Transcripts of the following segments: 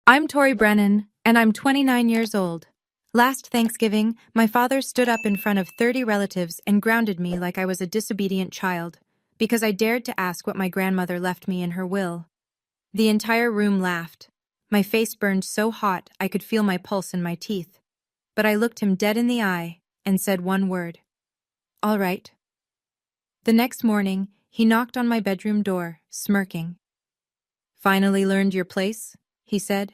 I'm Tori Brennan, and I'm 29 years old. Last Thanksgiving, my father stood up in front of 30 relatives and grounded me like I was a disobedient child, because I dared to ask what my grandmother left me in her will. The entire room laughed. My face burned so hot I could feel my pulse in my teeth. But I looked him dead in the eye and said one word. All right. The next morning, he knocked on my bedroom door, smirking. Finally learned your place? He said.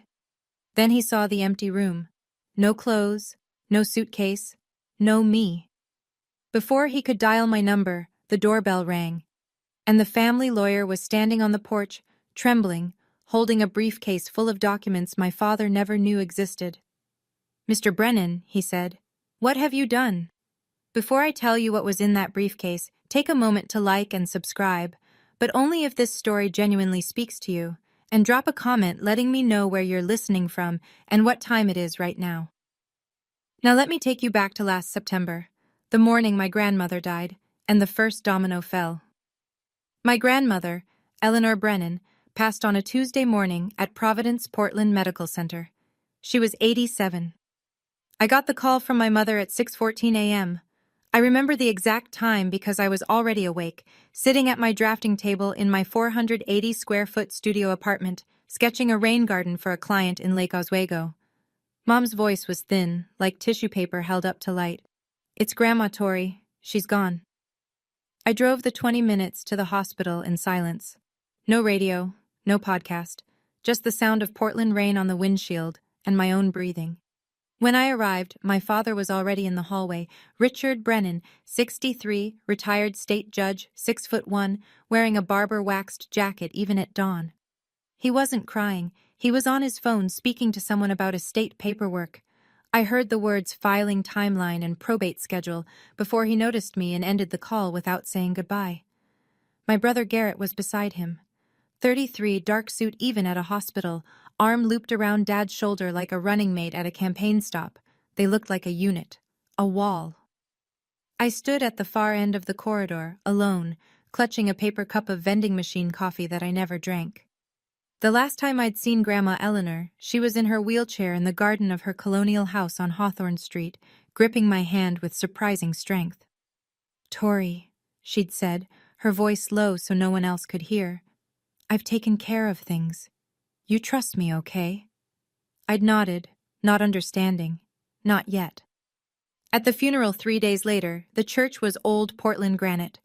Then he saw the empty room. No clothes, no suitcase, no me. Before he could dial my number, the doorbell rang, and the family lawyer was standing on the porch, trembling, holding a briefcase full of documents my father never knew existed. Mr. Brennan, he said, what have you done? Before I tell you what was in that briefcase, take a moment to like and subscribe, but only if this story genuinely speaks to you. And drop a comment letting me know where you're listening from and what time it is right now. Now let me take you back to last September, the morning my grandmother died, and the first domino fell. My grandmother, Eleanor Brennan, passed on a Tuesday morning at Providence Portland Medical Center. She was 87. I got the call from my mother at 6:14 a.m. I remember the exact time because I was already awake, sitting at my drafting table in my 480-square-foot studio apartment, sketching a rain garden for a client in Lake Oswego. Mom's voice was thin, like tissue paper held up to light. It's Grandma Tori. She's gone. I drove the 20 minutes to the hospital in silence. No radio, no podcast, just the sound of Portland rain on the windshield and my own breathing. When I arrived, my father was already in the hallway. Richard Brennan, 63, retired state judge, 6'1", wearing a barber-waxed jacket even at dawn. He wasn't crying. He was on his phone speaking to someone about estate paperwork. I heard the words filing timeline and probate schedule before he noticed me and ended the call without saying goodbye. My brother Garrett was beside him. 33, dark suit even at a hospital, arm looped around Dad's shoulder like a running mate at a campaign stop. They looked like a unit, a wall. I stood at the far end of the corridor, alone, clutching a paper cup of vending machine coffee that I never drank. The last time I'd seen Grandma Eleanor, she was in her wheelchair in the garden of her colonial house on Hawthorne Street, gripping my hand with surprising strength. Tori, she'd said, her voice low so no one else could hear. I've taken care of things. You trust me, okay? I'd nodded, not understanding. Not yet. At the funeral 3 days later, the church was old Portland granite.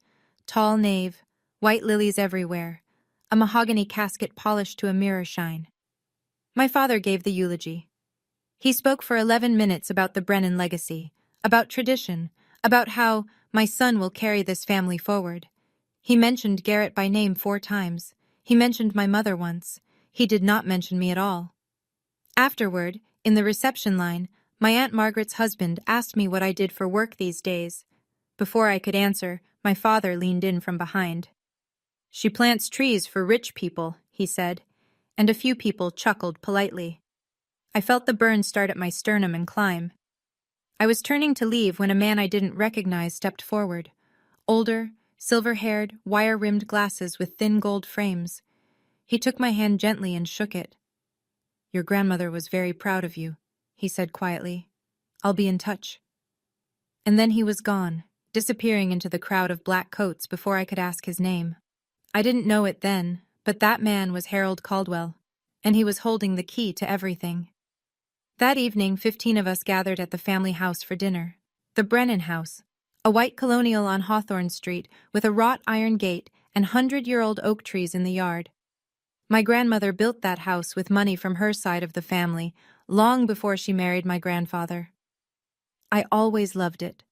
Tall nave, white lilies everywhere, a mahogany casket polished to a mirror shine. My father gave the eulogy. He spoke for 11 minutes about the Brennan legacy, about tradition, about how my son will carry this family forward. He mentioned Garrett by name 4 times. He mentioned my mother once. He did not mention me at all. Afterward, in the reception line, my Aunt Margaret's husband asked me what I did for work these days. Before I could answer, my father leaned in from behind. She plants trees for rich people, he said, and a few people chuckled politely. I felt the burn start at my sternum and climb. I was turning to leave when a man I didn't recognize stepped forward. Older, silver-haired, wire-rimmed glasses with thin gold frames. He took my hand gently and shook it. Your grandmother was very proud of you, he said quietly. I'll be in touch. And then he was gone, disappearing into the crowd of black coats before I could ask his name. I didn't know it then, but that man was Harold Caldwell, and he was holding the key to everything. That evening, 15 of us gathered at the family house for dinner. The Brennan House, a white colonial on Hawthorne Street with a wrought iron gate and 100-year-old oak trees in the yard. My grandmother built that house with money from her side of the family, long before she married my grandfather. I always loved it.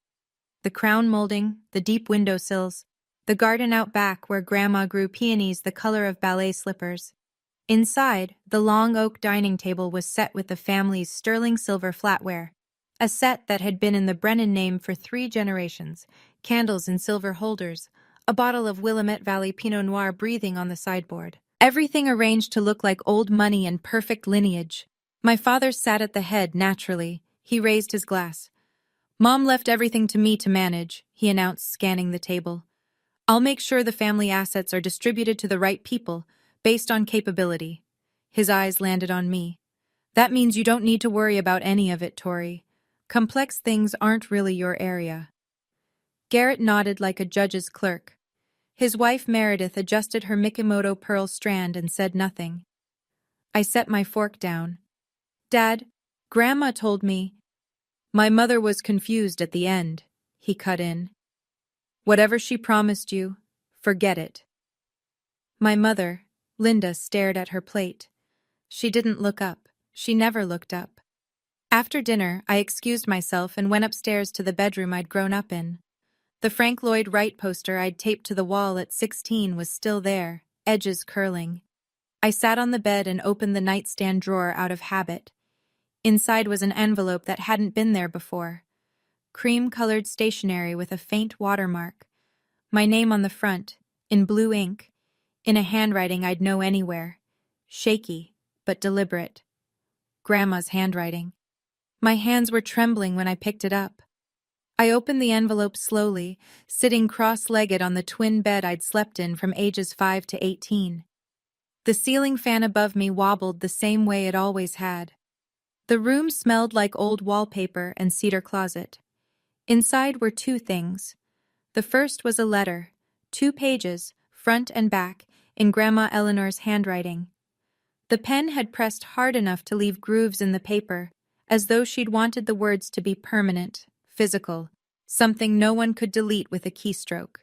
The crown molding, the deep windowsills, the garden out back where Grandma grew peonies the color of ballet slippers. Inside, the long oak dining table was set with the family's sterling silver flatware, a set that had been in the Brennan name for 3 generations, candles in silver holders, a bottle of Willamette Valley Pinot Noir breathing on the sideboard. Everything arranged to look like old money and perfect lineage. My father sat at the head naturally. He raised his glass. Mom left everything to me to manage, he announced, scanning the table. I'll make sure the family assets are distributed to the right people, based on capability. His eyes landed on me. That means you don't need to worry about any of it, Tori. Complex things aren't really your area. Garrett nodded like a judge's clerk. His wife Meredith adjusted her Mikimoto pearl strand and said nothing. I set my fork down. Dad, Grandma told me. My mother was confused at the end, he cut in. Whatever she promised you, forget it. My mother, Linda, stared at her plate. She didn't look up. She never looked up. After dinner, I excused myself and went upstairs to the bedroom I'd grown up in. The Frank Lloyd Wright poster I'd taped to the wall at 16 was still there, edges curling. I sat on the bed and opened the nightstand drawer out of habit. Inside was an envelope that hadn't been there before. Cream-colored stationery with a faint watermark. My name on the front, in blue ink, in a handwriting I'd know anywhere. Shaky, but deliberate. Grandma's handwriting. My hands were trembling when I picked it up. I opened the envelope slowly, sitting cross-legged on the twin bed I'd slept in from ages 5 to 18. The ceiling fan above me wobbled the same way it always had. The room smelled like old wallpaper and cedar closet. Inside were two things. The first was a letter, 2 pages, front and back, in Grandma Eleanor's handwriting. The pen had pressed hard enough to leave grooves in the paper, as though she'd wanted the words to be permanent, physical, something no one could delete with a keystroke.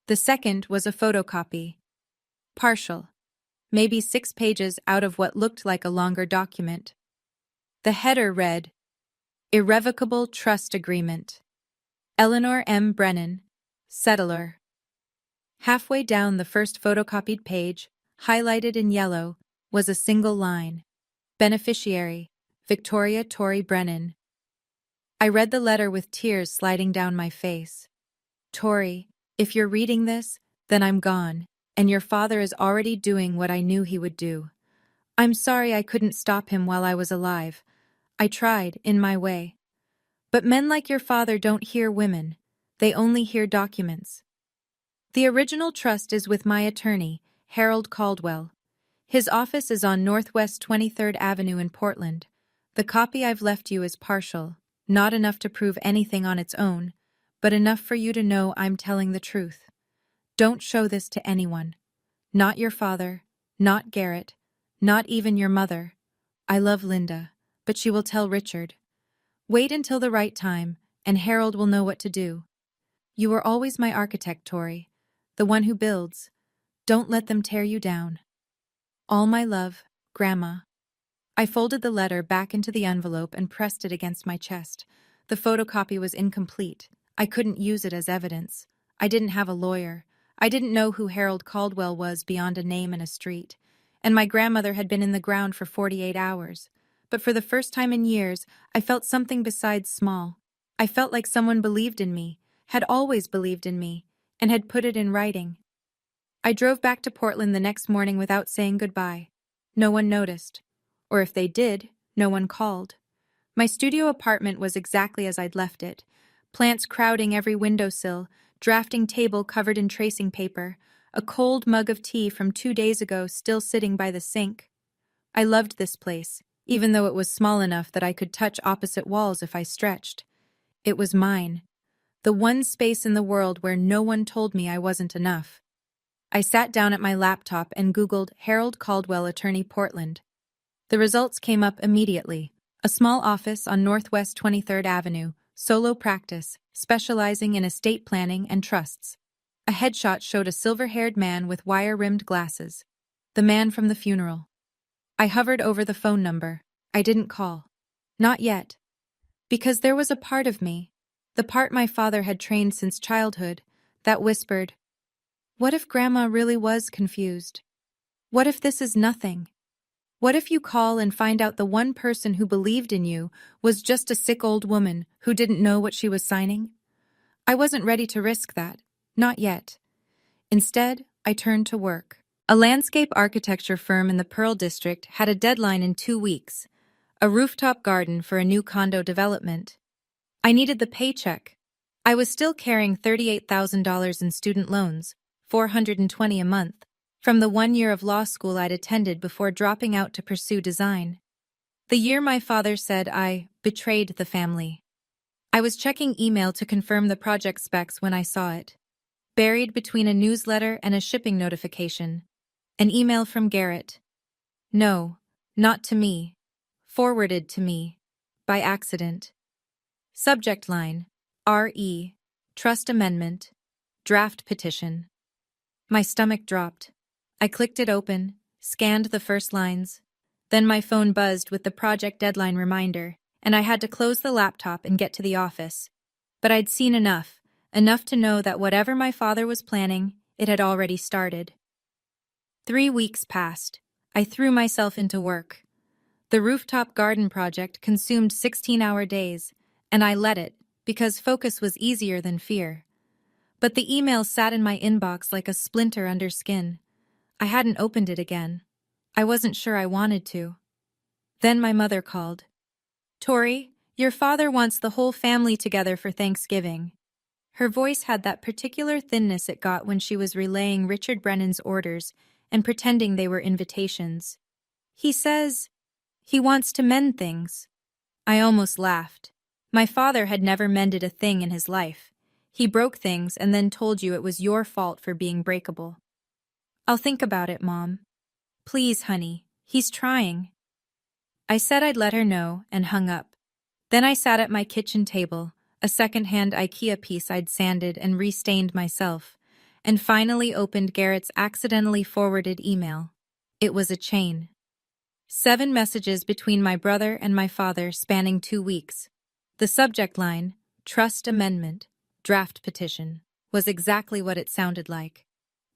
The second was a photocopy. Partial. Maybe 6 pages out of what looked like a longer document. The header read, Irrevocable Trust Agreement. Eleanor M. Brennan, Settler. Halfway down the first photocopied page, highlighted in yellow, was a single line. Beneficiary, Victoria Tori Brennan. I read the letter with tears sliding down my face. Tori, if you're reading this, then I'm gone, and your father is already doing what I knew he would do. I'm sorry I couldn't stop him while I was alive. I tried, in my way. But men like your father don't hear women. They only hear documents. The original trust is with my attorney, Harold Caldwell. His office is on Northwest 23rd Avenue in Portland. The copy I've left you is partial, not enough to prove anything on its own, but enough for you to know I'm telling the truth. Don't show this to anyone. Not your father, not Garrett, not even your mother. I love Linda, but she will tell Richard. Wait until the right time, and Harold will know what to do. You were always my architect, Tori, the one who builds. Don't let them tear you down. All my love, Grandma. I folded the letter back into the envelope and pressed it against my chest. The photocopy was incomplete. I couldn't use it as evidence. I didn't have a lawyer. I didn't know who Harold Caldwell was beyond a name and a street. And my grandmother had been in the ground for 48 hours. But for the first time in years, I felt something besides small. I felt like someone believed in me, had always believed in me, and had put it in writing. I drove back to Portland the next morning without saying goodbye. No one noticed. Or if they did, no one called. My studio apartment was exactly as I'd left it. Plants crowding every windowsill, drafting table covered in tracing paper, a cold mug of tea from 2 days ago still sitting by the sink. I loved this place, even though it was small enough that I could touch opposite walls if I stretched. It was mine. The one space in the world where no one told me I wasn't enough. I sat down at my laptop and Googled Harold Caldwell Attorney Portland. The results came up immediately. A small office on Northwest 23rd Avenue, solo practice, specializing in estate planning and trusts. A headshot showed a silver-haired man with wire-rimmed glasses. The man from the funeral. I hovered over the phone number. I didn't call. Not yet. Because there was a part of me, the part my father had trained since childhood, that whispered, what if Grandma really was confused? What if this is nothing? What if you call and find out the one person who believed in you was just a sick old woman who didn't know what she was signing? I wasn't ready to risk that. Not yet. Instead, I turned to work. A landscape architecture firm in the Pearl District had a deadline in 2 weeks, a rooftop garden for a new condo development. I needed the paycheck. I was still carrying $38,000 in student loans, $420 a month, from the 1 year of law school I'd attended before dropping out to pursue design. The year my father said I betrayed the family. I was checking email to confirm the project specs when I saw it. Buried between a newsletter and a shipping notification. An email from Garrett. No, not to me. Forwarded to me. By accident. Subject line. R.E. Trust Amendment. Draft Petition. My stomach dropped. I clicked it open, scanned the first lines. Then my phone buzzed with the project deadline reminder, and I had to close the laptop and get to the office. But I'd seen enough to know that whatever my father was planning, it had already started. 3 weeks passed. I threw myself into work. The rooftop garden project consumed 16-hour days, and I let it, because focus was easier than fear. But the email sat in my inbox like a splinter under skin. I hadn't opened it again. I wasn't sure I wanted to. Then my mother called. "Tori, your father wants the whole family together for Thanksgiving." Her voice had that particular thinness it got when she was relaying Richard Brennan's orders and pretending they were invitations. "He says he wants to mend things." I almost laughed. My father had never mended a thing in his life. He broke things and then told you it was your fault for being breakable. "I'll think about it, Mom." "Please, honey, he's trying." I said I'd let her know and hung up. Then I sat at my kitchen table, a second-hand IKEA piece I'd sanded and restained myself, and finally opened Garrett's accidentally forwarded email. It was a chain. 7 messages between my brother and my father spanning 2 weeks. The subject line, Trust Amendment, Draft Petition, was exactly what it sounded like.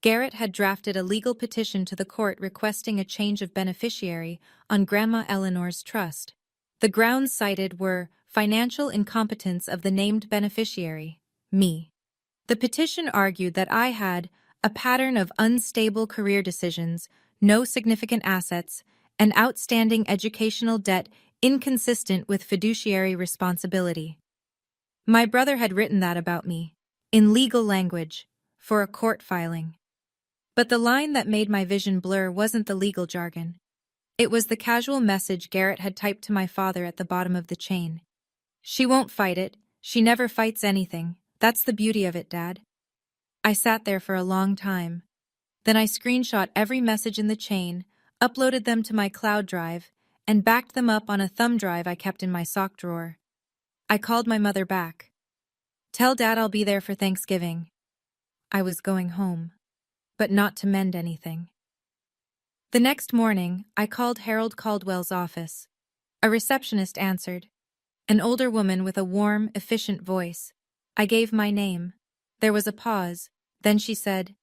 Garrett had drafted a legal petition to the court requesting a change of beneficiary on Grandma Eleanor's trust. The grounds cited were financial incompetence of the named beneficiary, me. The petition argued that I had a pattern of unstable career decisions, no significant assets, and outstanding educational debt inconsistent with fiduciary responsibility. My brother had written that about me, in legal language, for a court filing. But the line that made my vision blur wasn't the legal jargon. It was the casual message Garrett had typed to my father at the bottom of the chain. "She won't fight it. She never fights anything. That's the beauty of it, Dad." I sat there for a long time. Then I screenshot every message in the chain, uploaded them to my cloud drive, and backed them up on a thumb drive I kept in my sock drawer. I called my mother back. "Tell Dad I'll be there for Thanksgiving." I was going home, but not to mend anything. The next morning, I called Harold Caldwell's office. A receptionist answered. An older woman with a warm, efficient voice. I gave my name. There was a pause. Then she said,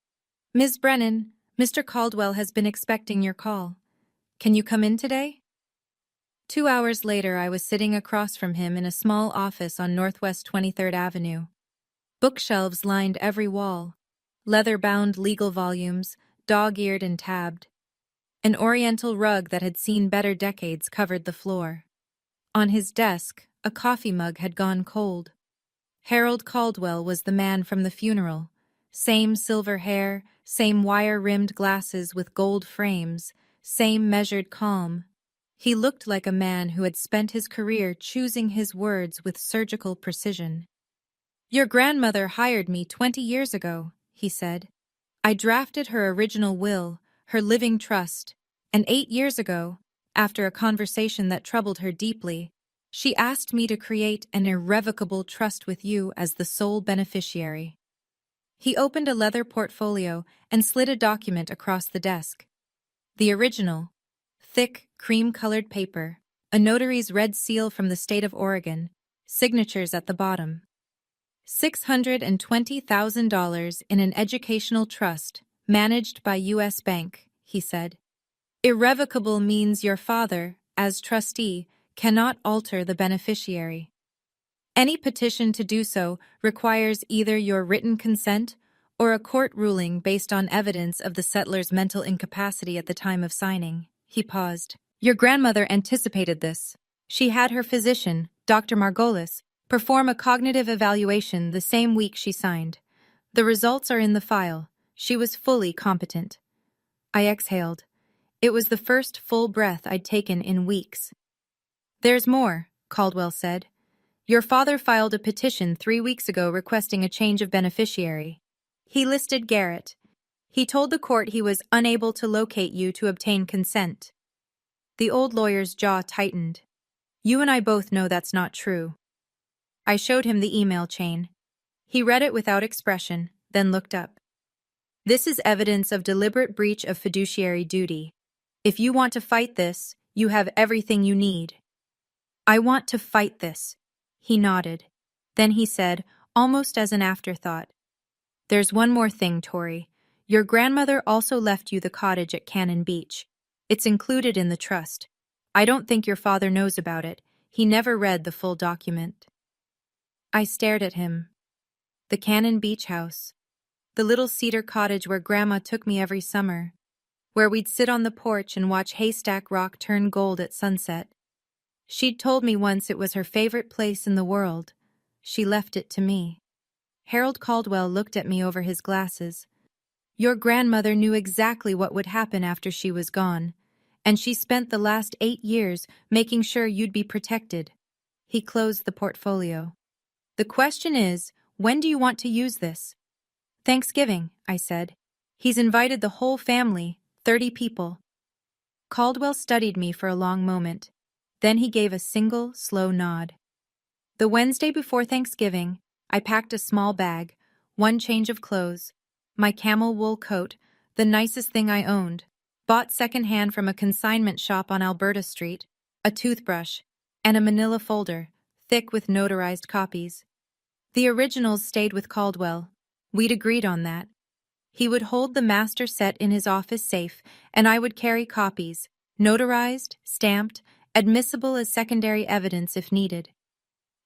"Ms. Brennan, Mr. Caldwell has been expecting your call. Can you come in today?" 2 hours later, I was sitting across from him in a small office on Northwest 23rd Avenue. Bookshelves lined every wall. Leather-bound legal volumes, dog-eared and tabbed. An oriental rug that had seen better decades covered the floor. On his desk, a coffee mug had gone cold. Harold Caldwell was the man from the funeral. Same silver hair, same wire-rimmed glasses with gold frames, same measured calm. He looked like a man who had spent his career choosing his words with surgical precision. "Your grandmother hired me 20 years ago," he said. "I drafted her original will, her living trust, and 8 years ago, after a conversation that troubled her deeply, she asked me to create an irrevocable trust with you as the sole beneficiary." He opened a leather portfolio and slid a document across the desk. The original, thick, cream-colored paper, a notary's red seal from the state of Oregon, signatures at the bottom. $620,000 in an educational trust, managed by U.S. Bank, he said. Irrevocable means your father, as trustee, cannot alter the beneficiary. Any petition to do so requires either your written consent or a court ruling based on evidence of the settler's mental incapacity at the time of signing. He paused. Your grandmother anticipated this. She had her physician, Dr. Margolis, perform a cognitive evaluation the same week she signed. The results are in the file. She was fully competent. I exhaled. It was the first full breath I'd taken in weeks. There's more, Caldwell said. Your father filed a petition 3 weeks ago requesting a change of beneficiary. He listed Garrett. He told the court he was unable to locate you to obtain consent. The old lawyer's jaw tightened. You and I both know that's not true. I showed him the email chain. He read it without expression, then looked up. This is evidence of deliberate breach of fiduciary duty. If you want to fight this, you have everything you need. I want to fight this. He nodded. Then he said, almost as an afterthought, there's one more thing, Tori. Your grandmother also left you the cottage at Cannon Beach. It's included in the trust. I don't think your father knows about it. He never read the full document. I stared at him. The Cannon Beach house. The little cedar cottage where Grandma took me every summer. Where we'd sit on the porch and watch Haystack Rock turn gold at sunset. She'd told me once it was her favorite place in the world. She left it to me. Harold Caldwell looked at me over his glasses. Your grandmother knew exactly what would happen after she was gone, and she spent the last 8 years making sure you'd be protected. He closed the portfolio. The question is, when do you want to use this? Thanksgiving, I said. He's invited the whole family, 30 people. Caldwell studied me for a long moment. Then he gave a single, slow nod. The Wednesday before Thanksgiving, I packed a small bag, one change of clothes, my camel wool coat, the nicest thing I owned, bought secondhand from a consignment shop on Alberta Street, a toothbrush, and a manila folder, thick with notarized copies. The originals stayed with Caldwell. We'd agreed on that. He would hold the master set in his office safe, and I would carry copies, notarized, stamped, admissible as secondary evidence if needed.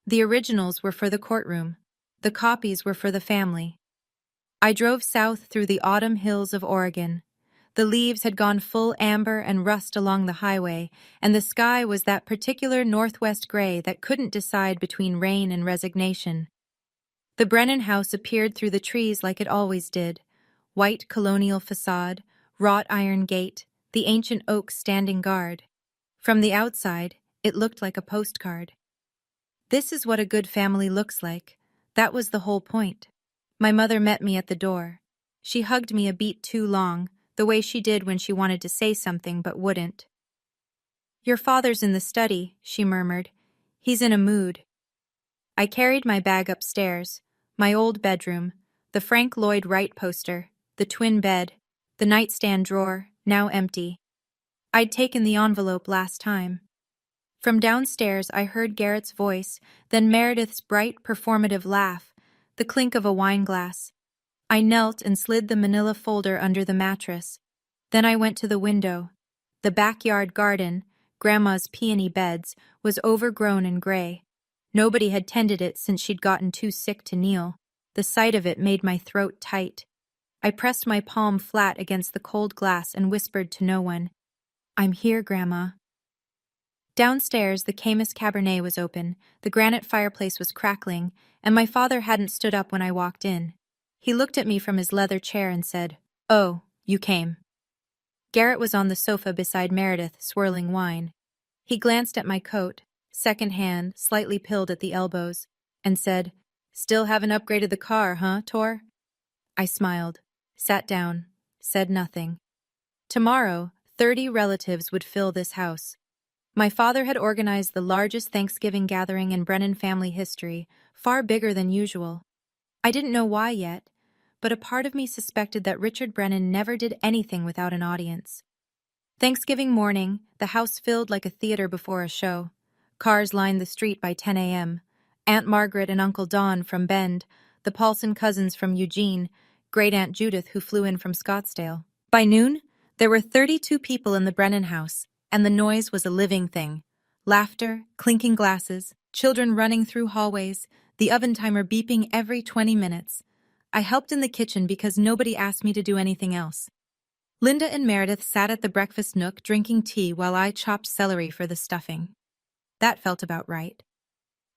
The originals were for the courtroom. The copies were for the family. I drove south through the autumn hills of Oregon. The leaves had gone full amber and rust along the highway, and the sky was that particular northwest gray that couldn't decide between rain and resignation. The Brennan house appeared through the trees like it always did. White colonial facade, wrought iron gate, the ancient oaks standing guard. From the outside, it looked like a postcard. This is what a good family looks like. That was the whole point. My mother met me at the door. She hugged me a beat too long, the way she did when she wanted to say something but wouldn't. Your father's in the study, she murmured. He's in a mood. I carried my bag upstairs, my old bedroom, the Frank Lloyd Wright poster, the twin bed, the nightstand drawer, now empty. I'd taken the envelope last time. From downstairs I heard Garrett's voice, then Meredith's bright, performative laugh, the clink of a wine glass. I knelt and slid the manila folder under the mattress. Then I went to the window. The backyard garden, Grandma's peony beds, was overgrown and gray. Nobody had tended it since she'd gotten too sick to kneel. The sight of it made my throat tight. I pressed my palm flat against the cold glass and whispered to no one, I'm here, Grandma. Downstairs, the Caymus Cabernet was open, the granite fireplace was crackling, and my father hadn't stood up when I walked in. He looked at me from his leather chair and said, Oh, you came. Garrett was on the sofa beside Meredith, swirling wine. He glanced at my coat, second-hand, slightly pilled at the elbows, and said, Still haven't upgraded the car, huh, Tor? I smiled, sat down, said nothing. Tomorrow, 30 relatives would fill this house. My father had organized the largest Thanksgiving gathering in Brennan family history, far bigger than usual. I didn't know why yet, but a part of me suspected that Richard Brennan never did anything without an audience. Thanksgiving morning, the house filled like a theater before a show. Cars lined the street by 10 a.m. Aunt Margaret and Uncle Don from Bend, the Paulson cousins from Eugene, Great-Aunt Judith who flew in from Scottsdale. By noon, there were 32 people in the Brennan house, and the noise was a living thing. Laughter, clinking glasses, children running through hallways, the oven timer beeping every 20 minutes. I helped in the kitchen because nobody asked me to do anything else. Linda and Meredith sat at the breakfast nook drinking tea while I chopped celery for the stuffing. That felt about right.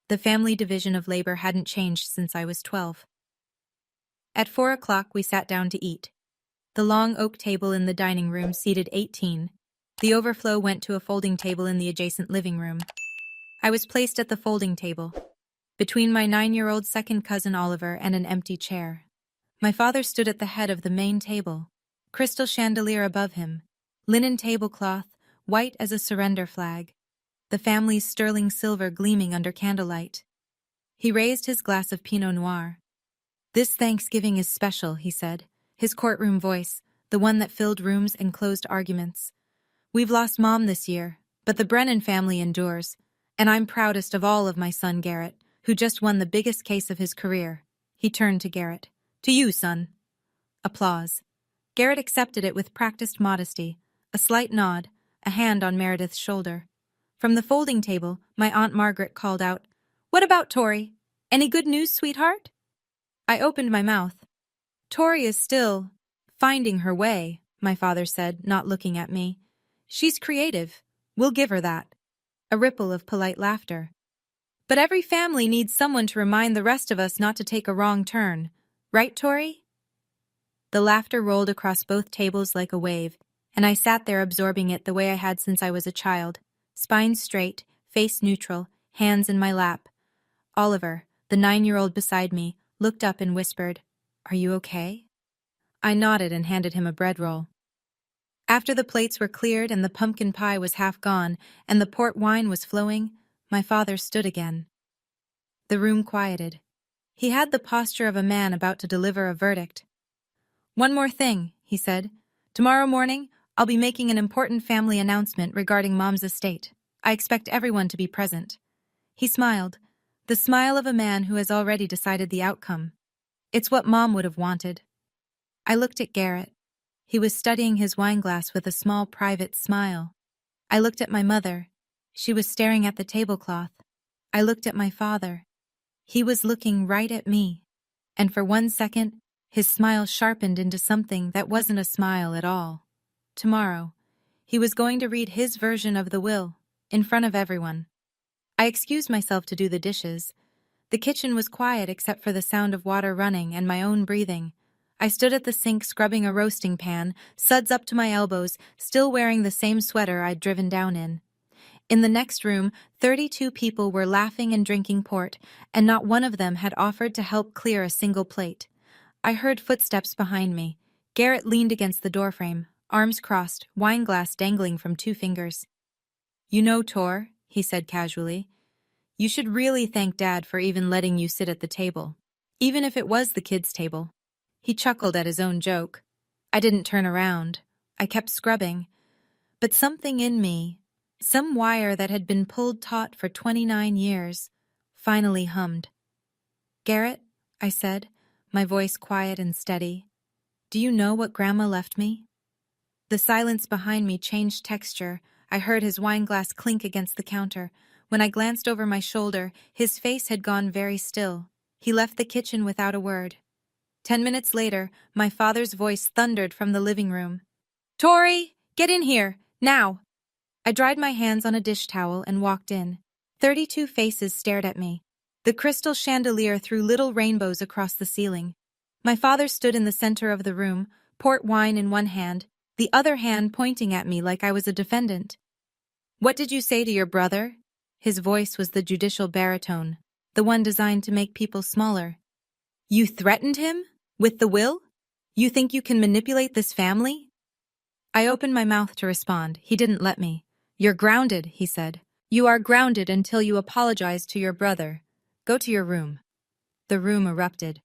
The family division of labor hadn't changed since I was 12. At 4 o'clock we sat down to eat. The long oak table in the dining room seated 18. The overflow went to a folding table in the adjacent living room. I was placed at the folding table, between my 9-year-old second cousin Oliver and an empty chair. My father stood at the head of the main table, crystal chandelier above him, linen tablecloth, white as a surrender flag, the family's sterling silver gleaming under candlelight. He raised his glass of Pinot Noir. "This Thanksgiving is special," he said, his courtroom voice, the one that filled rooms and closed arguments. "We've lost Mom this year, but the Brennan family endures, and I'm proudest of all of my son Garrett, who just won the biggest case of his career." He turned to Garrett. "To you, son." Applause. Garrett accepted it with practiced modesty, a slight nod, a hand on Meredith's shoulder. From the folding table, my Aunt Margaret called out, "What about Tori? Any good news, sweetheart?" I opened my mouth. "Tori is still finding her way," my father said, not looking at me. "She's creative. We'll give her that." A ripple of polite laughter. "But every family needs someone to remind the rest of us not to take a wrong turn. Right, Tori?" The laughter rolled across both tables like a wave, and I sat there absorbing it the way I had since I was a child, spine straight, face neutral, hands in my lap. Oliver, the 9-year-old beside me, looked up and whispered, "Are you okay?" I nodded and handed him a bread roll. After the plates were cleared and the pumpkin pie was half gone and the port wine was flowing, my father stood again. The room quieted. He had the posture of a man about to deliver a verdict. "One more thing," he said. "Tomorrow morning, I'll be making an important family announcement regarding Mom's estate. I expect everyone to be present." He smiled, the smile of a man who has already decided the outcome. It's what Mom would have wanted. I looked at Garrett. He was studying his wineglass with a small private smile. I looked at my mother. She was staring at the tablecloth. I looked at my father. He was looking right at me. And for 1 second, his smile sharpened into something that wasn't a smile at all. Tomorrow, he was going to read his version of the will, in front of everyone. I excused myself to do the dishes. The kitchen was quiet except for the sound of water running and my own breathing. I stood at the sink scrubbing a roasting pan, suds up to my elbows, still wearing the same sweater I'd driven down in. In the next room, 32 people were laughing and drinking port, and not one of them had offered to help clear a single plate. I heard footsteps behind me. Garrett leaned against the doorframe, arms crossed, wineglass dangling from 2 fingers. "You know, Tor," he said casually, "you should really thank Dad for even letting you sit at the table, even if it was the kids' table." He chuckled at his own joke. I didn't turn around. I kept scrubbing. But something in me, some wire that had been pulled taut for 29 years, finally hummed. "Garrett," I said, my voice quiet and steady, "do you know what Grandma left me?" The silence behind me changed texture. I heard his wineglass clink against the counter. When I glanced over my shoulder, his face had gone very still. He left the kitchen without a word. 10 minutes later, my father's voice thundered from the living room. "Tori, get in here, now!" I dried my hands on a dish towel and walked in. 32 faces stared at me. The crystal chandelier threw little rainbows across the ceiling. My father stood in the center of the room, port wine in one hand, the other hand pointing at me like I was a defendant. "What did you say to your brother?" His voice was the judicial baritone, the one designed to make people smaller. "You threatened him? With the will? You think you can manipulate this family?" I opened my mouth to respond. He didn't let me. "You're grounded," he said. "You are grounded until you apologize to your brother. Go to your room." The room erupted.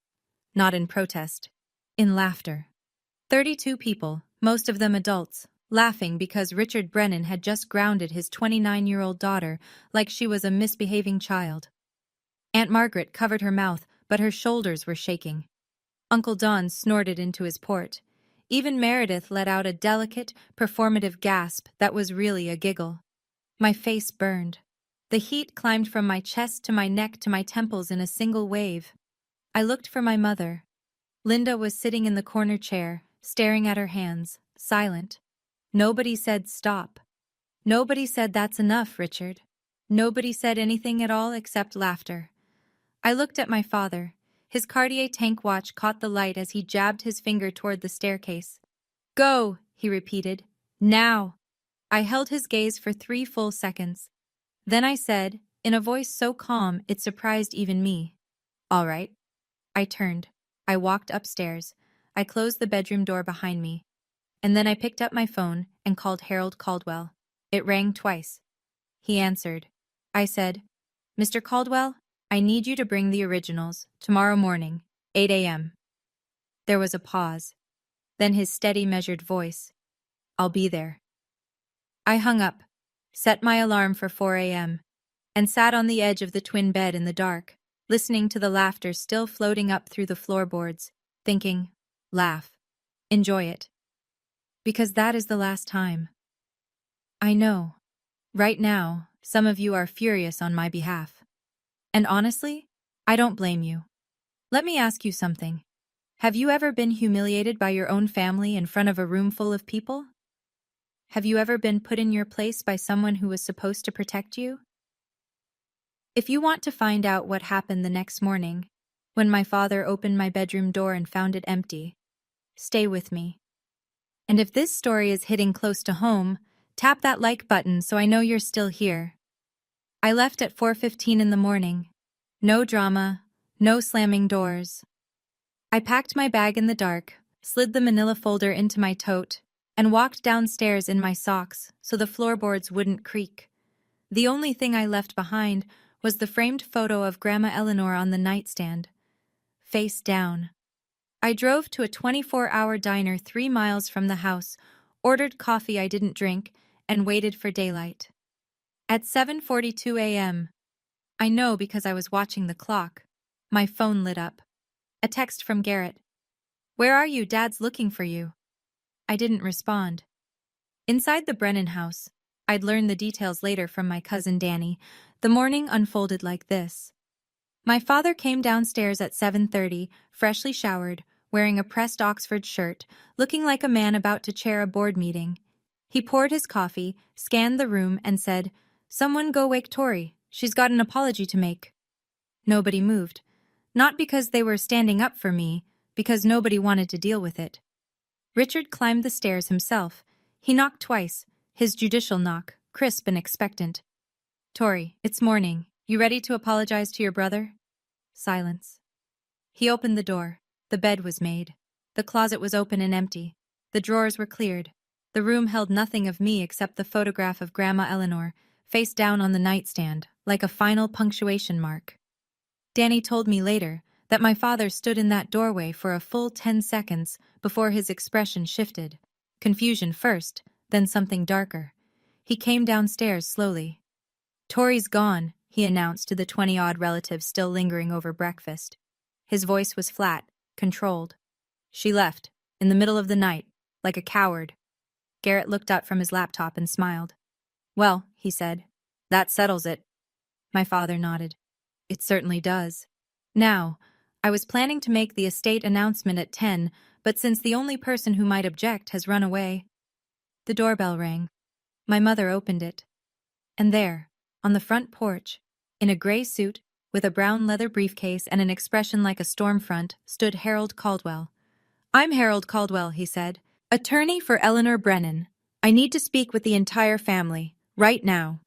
Not in protest. In laughter. 32 people, most of them adults, laughing because Richard Brennan had just grounded his 29-year-old daughter like she was a misbehaving child. Aunt Margaret covered her mouth, but her shoulders were shaking. Uncle Don snorted into his port. Even Meredith let out a delicate, performative gasp that was really a giggle. My face burned. The heat climbed from my chest to my neck to my temples in a single wave. I looked for my mother. Linda was sitting in the corner chair, staring at her hands, silent. Nobody said stop. Nobody said that's enough, Richard. Nobody said anything at all except laughter. I looked at my father. His Cartier tank watch caught the light as he jabbed his finger toward the staircase. "Go," he repeated. "Now." I held his gaze for 3 full seconds. Then I said, in a voice so calm it surprised even me. All right. I turned. I walked upstairs. I closed the bedroom door behind me. And then I picked up my phone and called Harold Caldwell. It rang twice. He answered. I said, Mr. Caldwell, I need you to bring the originals, tomorrow morning, 8 a.m. There was a pause. Then his steady, measured voice. I'll be there. I hung up, set my alarm for 4 a.m., and sat on the edge of the twin bed in the dark, listening to the laughter still floating up through the floorboards, thinking, laugh, enjoy it. Because that is the last time. I know. Right now, some of you are furious on my behalf. And honestly, I don't blame you. Let me ask you something. Have you ever been humiliated by your own family in front of a room full of people? Have you ever been put in your place by someone who was supposed to protect you? If you want to find out what happened the next morning, when my father opened my bedroom door and found it empty, stay with me. And if this story is hitting close to home, tap that like button so I know you're still here. I left at 4:15 in the morning. No drama, no slamming doors. I packed my bag in the dark, slid the manila folder into my tote, and walked downstairs in my socks so the floorboards wouldn't creak. The only thing I left behind was the framed photo of Grandma Eleanor on the nightstand, face down. I drove to a 24-hour diner 3 miles from the house, ordered coffee I didn't drink, and waited for daylight. At 7:42 a.m., I know because I was watching the clock, my phone lit up. A text from Garrett. Where are you? Dad's looking for you. I didn't respond. Inside the Brennan house, I'd learn the details later from my cousin Danny, the morning unfolded like this. My father came downstairs at 7:30, freshly showered, wearing a pressed Oxford shirt, looking like a man about to chair a board meeting. He poured his coffee, scanned the room, and said, Someone go wake Tori. She's got an apology to make. Nobody moved. Not because they were standing up for me, because nobody wanted to deal with it. Richard climbed the stairs himself. He knocked twice, his judicial knock, crisp and expectant. Tori, it's morning. You ready to apologize to your brother? Silence. He opened the door. The bed was made. The closet was open and empty. The drawers were cleared. The room held nothing of me except the photograph of Grandma Eleanor, face down on the nightstand, like a final punctuation mark. Danny told me later that my father stood in that doorway for a full 10 seconds before his expression shifted. Confusion first, then something darker. He came downstairs slowly. Tori's gone, he announced to the 20-odd relatives still lingering over breakfast. His voice was flat, controlled. She left, in the middle of the night, like a coward. Garrett looked up from his laptop and smiled. Well, he said, that settles it. My father nodded. It certainly does. Now, I was planning to make the estate announcement at 10, but since the only person who might object has run away. The doorbell rang. My mother opened it. And there, on the front porch, in a gray suit, with a brown leather briefcase and an expression like a storm front, stood Harold Caldwell. I'm Harold Caldwell, he said, attorney for Eleanor Brennan. I need to speak with the entire family, right now.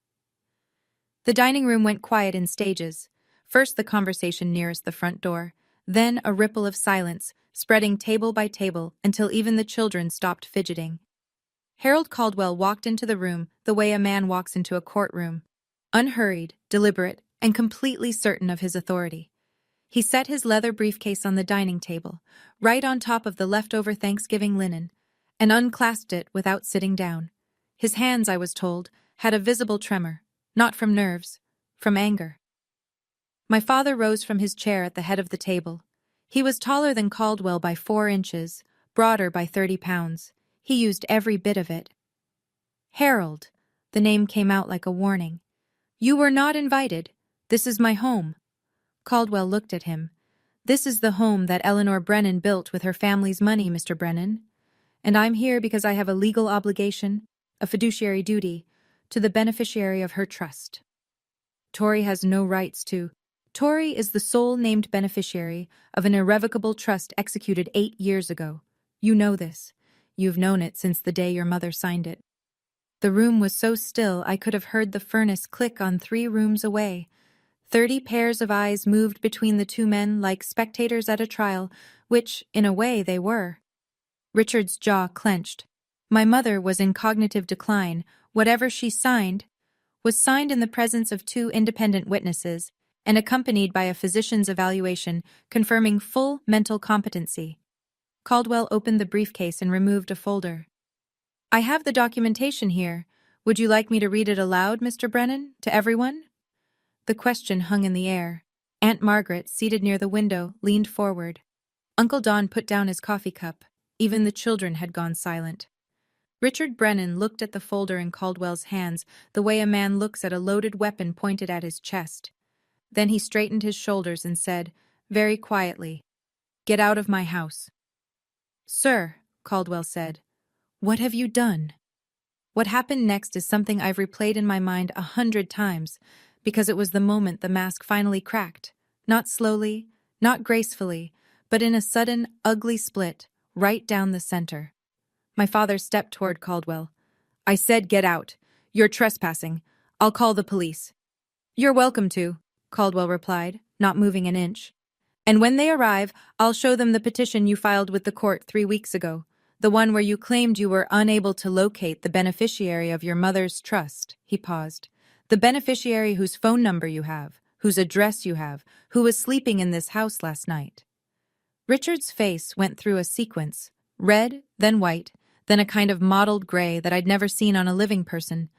The dining room went quiet in stages. First the conversation nearest the front door, then a ripple of silence, spreading table by table until even the children stopped fidgeting. Harold Caldwell walked into the room the way a man walks into a courtroom, unhurried, deliberate, and completely certain of his authority. He set his leather briefcase on the dining table, right on top of the leftover Thanksgiving linen, and unclasped it without sitting down. His hands, I was told, had a visible tremor, not from nerves, from anger. My father rose from his chair at the head of the table. He was taller than Caldwell by 4 inches, broader by 30 pounds. He used every bit of it. Harold, the name came out like a warning. You were not invited. This is my home. Caldwell looked at him. This is the home that Eleanor Brennan built with her family's money, Mr. Brennan. And I'm here because I have a legal obligation, a fiduciary duty, to the beneficiary of her trust. Tori has no rights to. Tori is the sole named beneficiary of an irrevocable trust executed 8 years ago. You know this. You've known it since the day your mother signed it. The room was so still I could have heard the furnace click on 3 rooms away. 30 pairs of eyes moved between the two men like spectators at a trial, which, in a way, they were. Richard's jaw clenched. My mother was in cognitive decline. Whatever she signed was signed in the presence of 2 independent witnesses and accompanied by a physician's evaluation confirming full mental competency. Caldwell opened the briefcase and removed a folder. I have the documentation here. Would you like me to read it aloud, Mr. Brennan, to everyone? The question hung in the air. Aunt Margaret, seated near the window, leaned forward. Uncle Don put down his coffee cup. Even the children had gone silent. Richard Brennan looked at the folder in Caldwell's hands the way a man looks at a loaded weapon pointed at his chest. Then he straightened his shoulders and said, very quietly, "Get out of my house." "Sir," Caldwell said, "what have you done?" What happened next is something I've replayed in my mind 100 times, because it was the moment the mask finally cracked. Not slowly, not gracefully, but in a sudden, ugly split, right down the center. My father stepped toward Caldwell. "I said get out. You're trespassing. I'll call the police." "You're welcome to," Caldwell replied, not moving an inch. "And when they arrive, I'll show them the petition you filed with the court 3 weeks ago, the one where you claimed you were unable to locate the beneficiary of your mother's trust." He paused. "The beneficiary whose phone number you have, whose address you have, who was sleeping in this house last night." Richard's face went through a sequence, red, then white, then a kind of mottled gray that I'd never seen on a living person.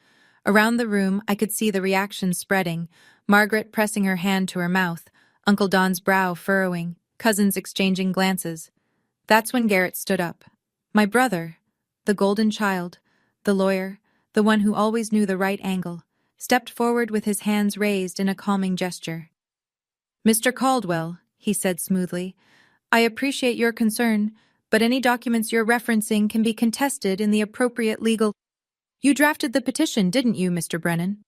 Around the room, I could see the reaction spreading, Margaret pressing her hand to her mouth, Uncle Don's brow furrowing, cousins exchanging glances. That's when Garrett stood up. My brother, the golden child, the lawyer, the one who always knew the right angle, stepped forward with his hands raised in a calming gesture. "Mr. Caldwell," he said smoothly, "I appreciate your concern, but any documents you're referencing can be contested in the appropriate legal—" "You drafted the petition, didn't you, Mr. Brennan?"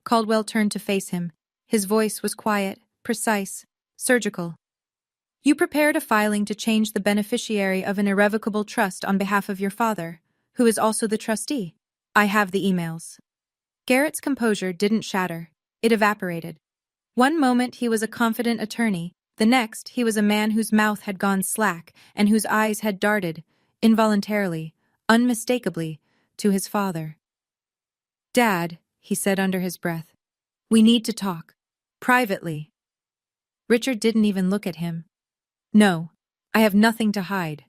Caldwell turned to face him. His voice was quiet, precise, surgical. "You prepared a filing to change the beneficiary of an irrevocable trust on behalf of your father, who is also the trustee. I have the emails." Garrett's composure didn't shatter. It evaporated. One moment he was a confident attorney, the next he was a man whose mouth had gone slack and whose eyes had darted, involuntarily, unmistakably, to his father. "Dad," he said under his breath, "we need to talk. Privately." Richard didn't even look at him. "No, I have nothing to hide."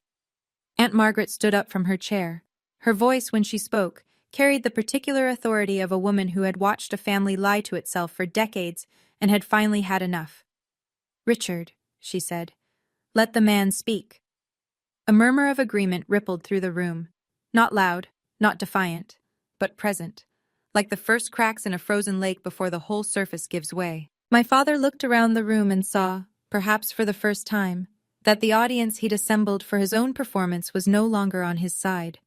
Aunt Margaret stood up from her chair. Her voice, when she spoke, carried the particular authority of a woman who had watched a family lie to itself for decades and had finally had enough. "Richard," she said, "let the man speak." A murmur of agreement rippled through the room. Not loud, not defiant, but present, like the first cracks in a frozen lake before the whole surface gives way. My father looked around the room and saw, perhaps for the first time, that the audience he'd assembled for his own performance was no longer on his side.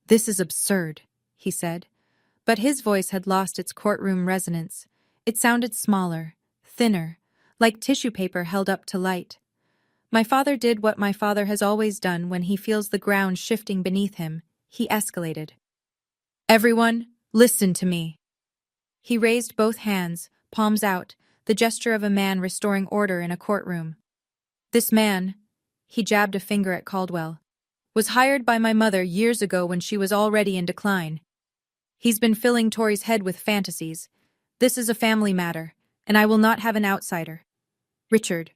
"This is absurd," he said. But his voice had lost its courtroom resonance. It sounded smaller, thinner, like tissue paper held up to light. My father did what my father has always done when he feels the ground shifting beneath him. He escalated. "Everyone, listen to me." He raised both hands, palms out, the gesture of a man restoring order in a courtroom. "This man," he jabbed a finger at Caldwell, "was hired by my mother years ago when she was already in decline. He's been filling Tori's head with fantasies. This is a family matter, and I will not have an outsider. Richard,"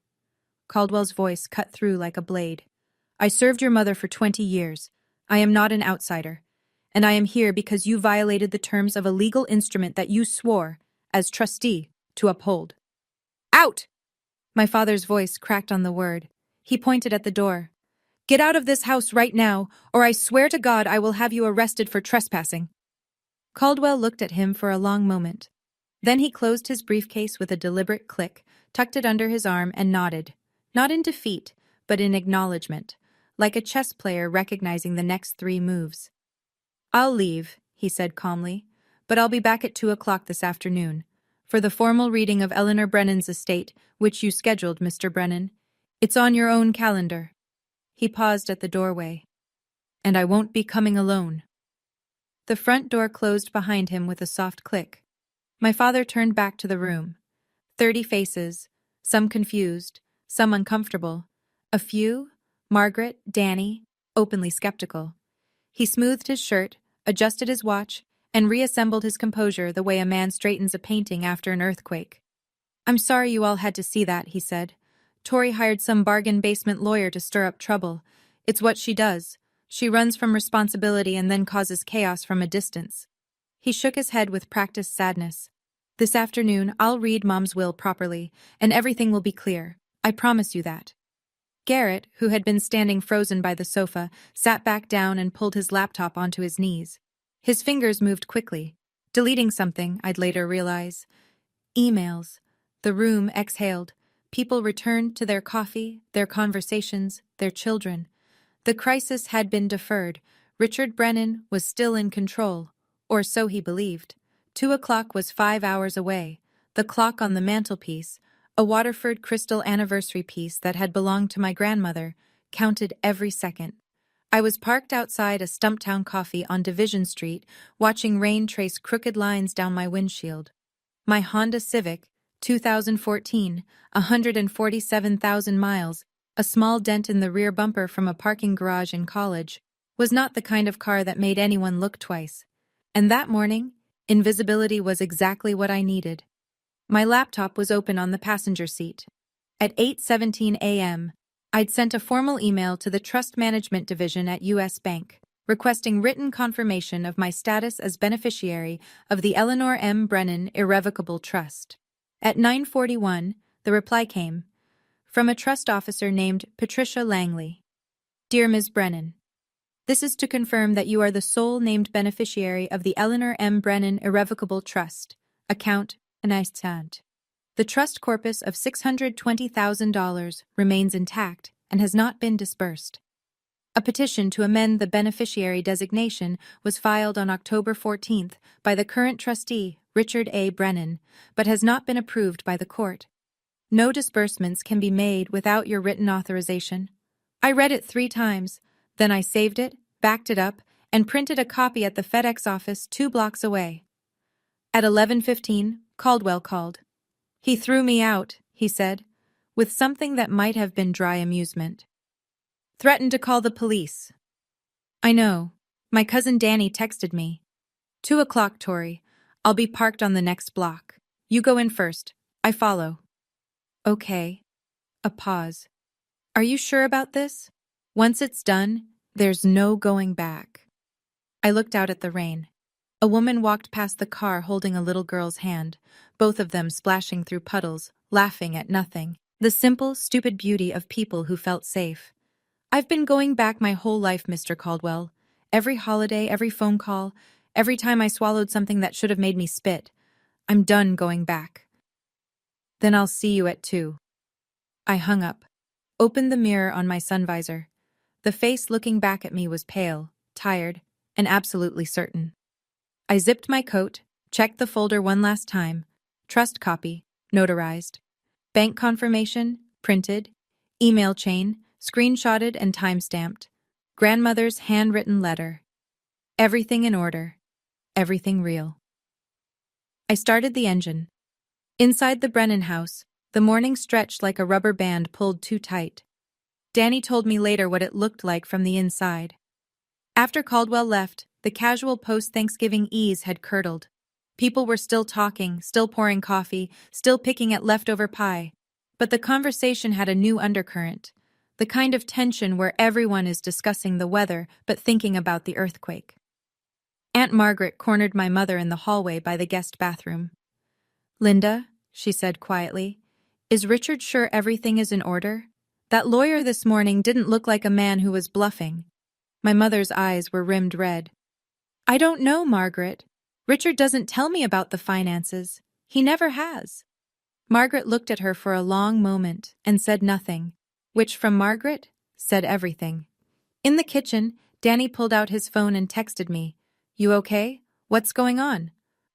Caldwell's voice cut through like a blade, "I served your mother for 20 years. I am not an outsider, and I am here because you violated the terms of a legal instrument that you swore, as trustee, to uphold." "Out!" My father's voice cracked on the word. He pointed at the door. "Get out of this house right now, or I swear to God I will have you arrested for trespassing." Caldwell looked at him for a long moment. Then he closed his briefcase with a deliberate click, tucked it under his arm, and nodded. Not in defeat, but in acknowledgement, like a chess player recognizing the next 3 moves. "I'll leave," he said calmly, "but I'll be back at 2 o'clock this afternoon for the formal reading of Eleanor Brennan's estate, which you scheduled, Mr. Brennan. It's on your own calendar." He paused at the doorway. "And I won't be coming alone." The front door closed behind him with a soft click. My father turned back to the room. 30 faces, some confused, some uncomfortable. A few, Margaret, Danny, openly skeptical. He smoothed his shirt, adjusted his watch, and reassembled his composure the way a man straightens a painting after an earthquake. "I'm sorry you all had to see that," he said. "Tori hired some bargain basement lawyer to stir up trouble. It's what she does. She runs from responsibility and then causes chaos from a distance." He shook his head with practiced sadness. "This afternoon, I'll read Mom's will properly, and everything will be clear. I promise you that." Garrett, who had been standing frozen by the sofa, sat back down and pulled his laptop onto his knees. His fingers moved quickly, deleting something, I'd later realize. Emails. The room exhaled. People returned to their coffee, their conversations, their children. The crisis had been deferred. Richard Brennan was still in control, or so he believed. 2 o'clock was 5 hours away. The clock on the mantelpiece, a Waterford crystal anniversary piece that had belonged to my grandmother, counted every second. I was parked outside a Stumptown Coffee on Division Street, watching rain trace crooked lines down my windshield. My Honda Civic, 2014, 147,000 miles, a small dent in the rear bumper from a parking garage in college, was not the kind of car that made anyone look twice. And that morning, invisibility was exactly what I needed. My laptop was open on the passenger seat. At 8:17 a.m., I'd sent a formal email to the Trust Management Division at U.S. Bank, requesting written confirmation of my status as beneficiary of the Eleanor M. Brennan Irrevocable Trust. At 9:41, the reply came, from a trust officer named Patricia Langley. "Dear Ms. Brennan, this is to confirm that you are the sole named beneficiary of the Eleanor M. Brennan Irrevocable Trust, account Annistant. The trust corpus of $620,000 remains intact and has not been disbursed. A petition to amend the beneficiary designation was filed on October 14th by the current trustee, Richard A. Brennan, but has not been approved by the court. No disbursements can be made without your written authorization." I read it 3 times, then I saved it, backed it up, and printed a copy at the FedEx office 2 blocks away. At 11:15, Caldwell called. "He threw me out," he said, with something that might have been dry amusement. "Threatened to call the police." "I know. My cousin Danny texted me. 2 o'clock, Tori. I'll be parked on the next block. You go in first. I follow." "Okay." A pause. "Are you sure about this? Once it's done, there's no going back." I looked out at the rain. A woman walked past the car holding a little girl's hand, both of them splashing through puddles, laughing at nothing. The simple, stupid beauty of people who felt safe. "I've been going back my whole life, Mr. Caldwell. Every holiday, every phone call, every time I swallowed something that should have made me spit. I'm done going back." "Then I'll see you at 2. I hung up, opened the mirror on my sun visor. The face looking back at me was pale, tired, and absolutely certain. I zipped my coat, checked the folder one last time. Trust copy, notarized. Bank confirmation, printed. Email chain, screenshotted and time-stamped. Grandmother's handwritten letter. Everything in order. Everything real. I started the engine. Inside the Brennan house, the morning stretched like a rubber band pulled too tight. Danny told me later what it looked like from the inside. After Caldwell left, the casual post-Thanksgiving ease had curdled. People were still talking, still pouring coffee, still picking at leftover pie. But the conversation had a new undercurrent, the kind of tension where everyone is discussing the weather but thinking about the earthquake. Aunt Margaret cornered my mother in the hallway by the guest bathroom. "Linda," she said quietly, "is Richard sure everything is in order? That lawyer this morning didn't look like a man who was bluffing." My mother's eyes were rimmed red. "I don't know, Margaret. Richard doesn't tell me about the finances. He never has." Margaret looked at her for a long moment and said nothing, which from Margaret said everything. In the kitchen, Danny pulled out his phone and texted me, "You okay? What's going on?"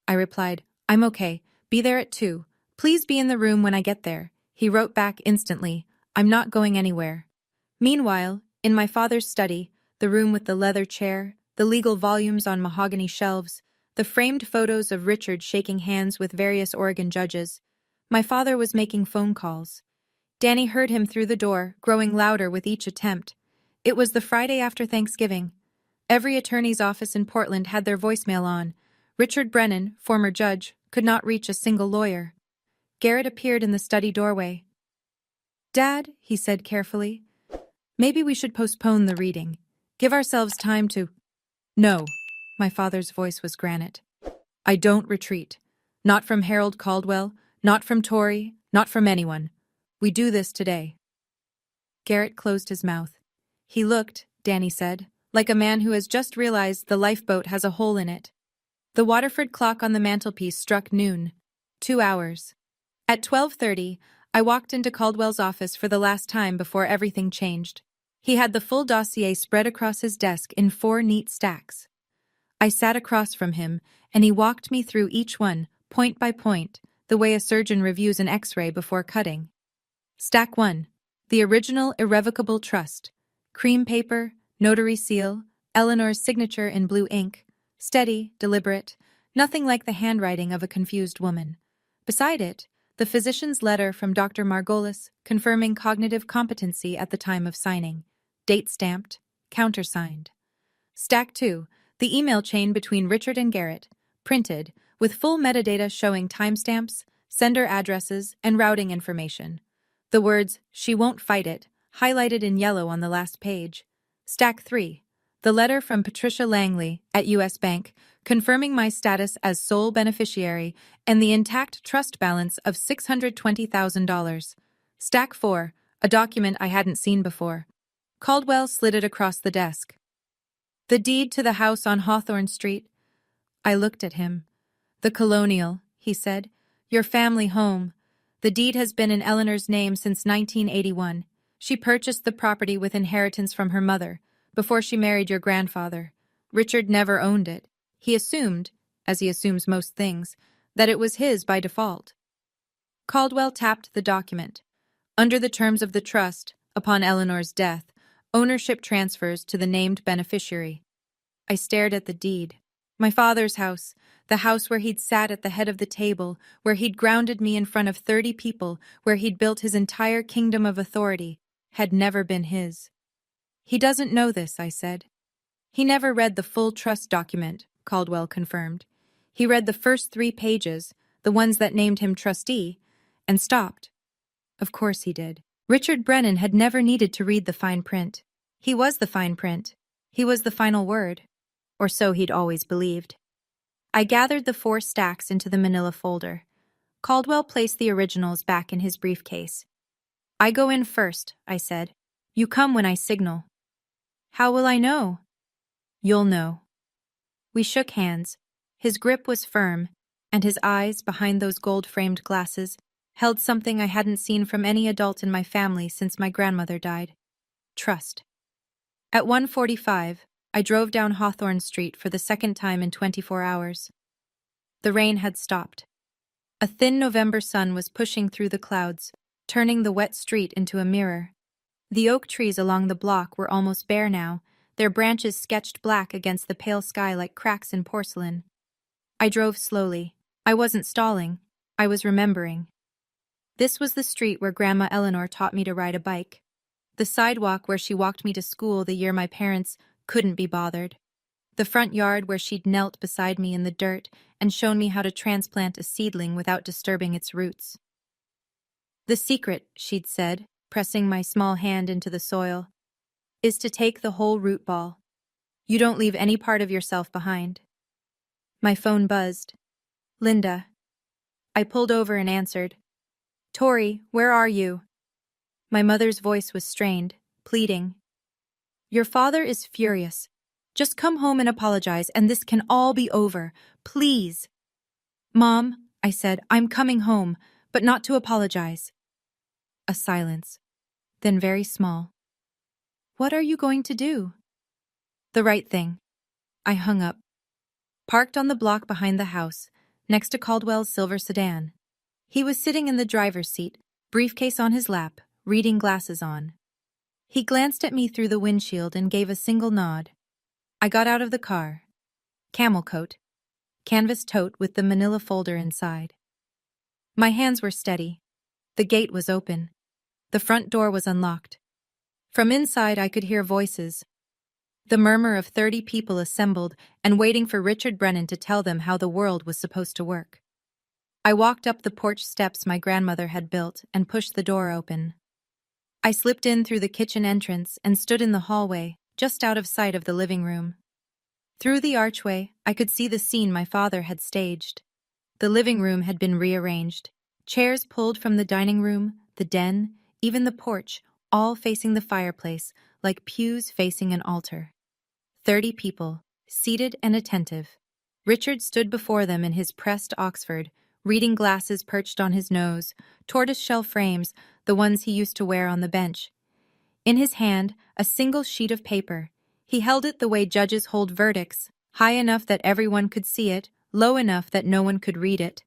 I replied, "I'm okay. Be there at 2. Please be in the room when I get there." He wrote back instantly, "I'm not going anywhere." Meanwhile, in my father's study, the room with the leather chair, the legal volumes on mahogany shelves, the framed photos of Richard shaking hands with various Oregon judges. My father was making phone calls. Danny heard him through the door, growing louder with each attempt. It was the Friday after Thanksgiving. Every attorney's office in Portland had their voicemail on. Richard Brennan, former judge, could not reach a single lawyer. Garrett appeared in the study doorway. "Dad," he said carefully, "maybe we should postpone the reading. Give ourselves time to—" "No," my father's voice was granite. "I don't retreat. Not from Harold Caldwell, not from Tori, not from anyone. We do this today." Garrett closed his mouth. He looked, Danny said, like a man who has just realized the lifeboat has a hole in it. The Waterford clock on the mantelpiece struck noon. 2 hours. At 12:30, I walked into Caldwell's office for the last time before everything changed. He had the full dossier spread across his desk in 4 neat stacks. I sat across from him, and he walked me through each one, point by point, the way a surgeon reviews an X-ray before cutting. Stack 1. The original irrevocable trust. Cream paper, notary seal, Eleanor's signature in blue ink. Steady, deliberate, nothing like the handwriting of a confused woman. Beside it, the physician's letter from Dr. Margolis confirming cognitive competency at the time of signing. Date stamped, countersigned. Stack 2. The email chain between Richard and Garrett, printed, with full metadata showing timestamps, sender addresses, and routing information. The words, "She won't fight it," highlighted in yellow on the last page. Stack 3. The letter from Patricia Langley at U.S. Bank confirming my status as sole beneficiary and the intact trust balance of $620,000. Stack 4. A document I hadn't seen before. Caldwell slid it across the desk. "The deed to the house on Hawthorne Street." I looked at him. "The Colonial," he said. "Your family home. The deed has been in Eleanor's name since 1981. She purchased the property with inheritance from her mother, before she married your grandfather. Richard never owned it. He assumed, as he assumes most things, that it was his by default." Caldwell tapped the document. "Under the terms of the trust, upon Eleanor's death, ownership transfers to the named beneficiary." I stared at the deed. My father's house, the house where he'd sat at the head of the table, where he'd grounded me in front of 30 people, where he'd built his entire kingdom of authority, had never been his. "He doesn't know this," I said. "He never read the full trust document," Caldwell confirmed. "He read the first 3 pages, the ones that named him trustee, and stopped." Of course he did. Richard Brennan had never needed to read the fine print. He was the fine print. He was the final word. Or so he'd always believed. I gathered the 4 stacks into the manila folder. Caldwell placed the originals back in his briefcase. "I go in first," I said. "You come when I signal." "How will I know?" "You'll know." We shook hands. His grip was firm, and his eyes, behind those gold-framed glasses, held something I hadn't seen from any adult in my family since my grandmother died. Trust. At 1:45, I drove down Hawthorne Street for the second time in 24 hours. The rain had stopped. A thin November sun was pushing through the clouds, turning the wet street into a mirror. The oak trees along the block were almost bare now, their branches sketched black against the pale sky like cracks in porcelain. I drove slowly. I wasn't stalling. I was remembering. This was the street where Grandma Eleanor taught me to ride a bike. The sidewalk where she walked me to school the year my parents couldn't be bothered. The front yard where she'd knelt beside me in the dirt and shown me how to transplant a seedling without disturbing its roots. "The secret," she'd said, pressing my small hand into the soil, "is to take the whole root ball. You don't leave any part of yourself behind." My phone buzzed. "Linda." I pulled over and answered. "Tori, where are you?" My mother's voice was strained, pleading. "Your father is furious. Just come home and apologize, and this can all be over. Please." "Mom," I said, "I'm coming home, but not to apologize." A silence, then very small. "What are you going to do?" "The right thing." I hung up. Parked on the block behind the house, next to Caldwell's silver sedan. He was sitting in the driver's seat, briefcase on his lap, reading glasses on. He glanced at me through the windshield and gave a single nod. I got out of the car. Camel coat. Canvas tote with the manila folder inside. My hands were steady. The gate was open. The front door was unlocked. From inside I could hear voices. The murmur of 30 people assembled and waiting for Richard Brennan to tell them how the world was supposed to work. I walked up the porch steps my grandmother had built and pushed the door open. I slipped in through the kitchen entrance and stood in the hallway, just out of sight of the living room. Through the archway, I could see the scene my father had staged. The living room had been rearranged. Chairs pulled from the dining room, the den, even the porch, all facing the fireplace, like pews facing an altar. 30 people, seated and attentive. Richard stood before them in his pressed Oxford, reading glasses perched on his nose, tortoiseshell frames, the ones he used to wear on the bench. In his hand, a single sheet of paper. He held it the way judges hold verdicts, high enough that everyone could see it, low enough that no one could read it.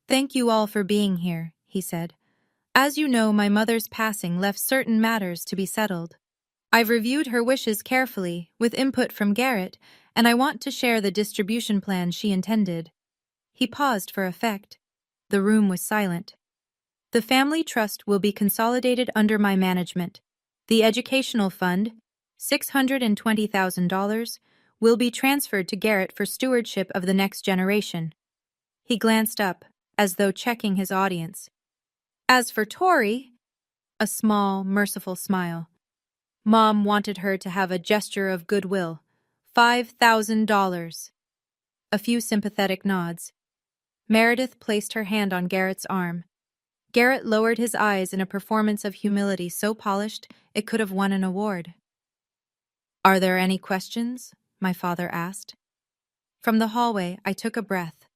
"Thank you all for being here," he said. "As you know, my mother's passing left certain matters to be settled. I've reviewed her wishes carefully, with input from Garrett, and I want to share the distribution plan she intended." He paused for effect. The room was silent. "The family trust will be consolidated under my management. The educational fund, $620,000, will be transferred to Garrett for stewardship of the next generation." He glanced up, as though checking his audience. "As for Tori," a small, merciful smile. "Mom wanted her to have a gesture of goodwill. $5,000. A few sympathetic nods. Meredith placed her hand on Garrett's arm. Garrett lowered his eyes in a performance of humility so polished it could have won an award. "Are there any questions?" my father asked. From the hallway, I took a breath,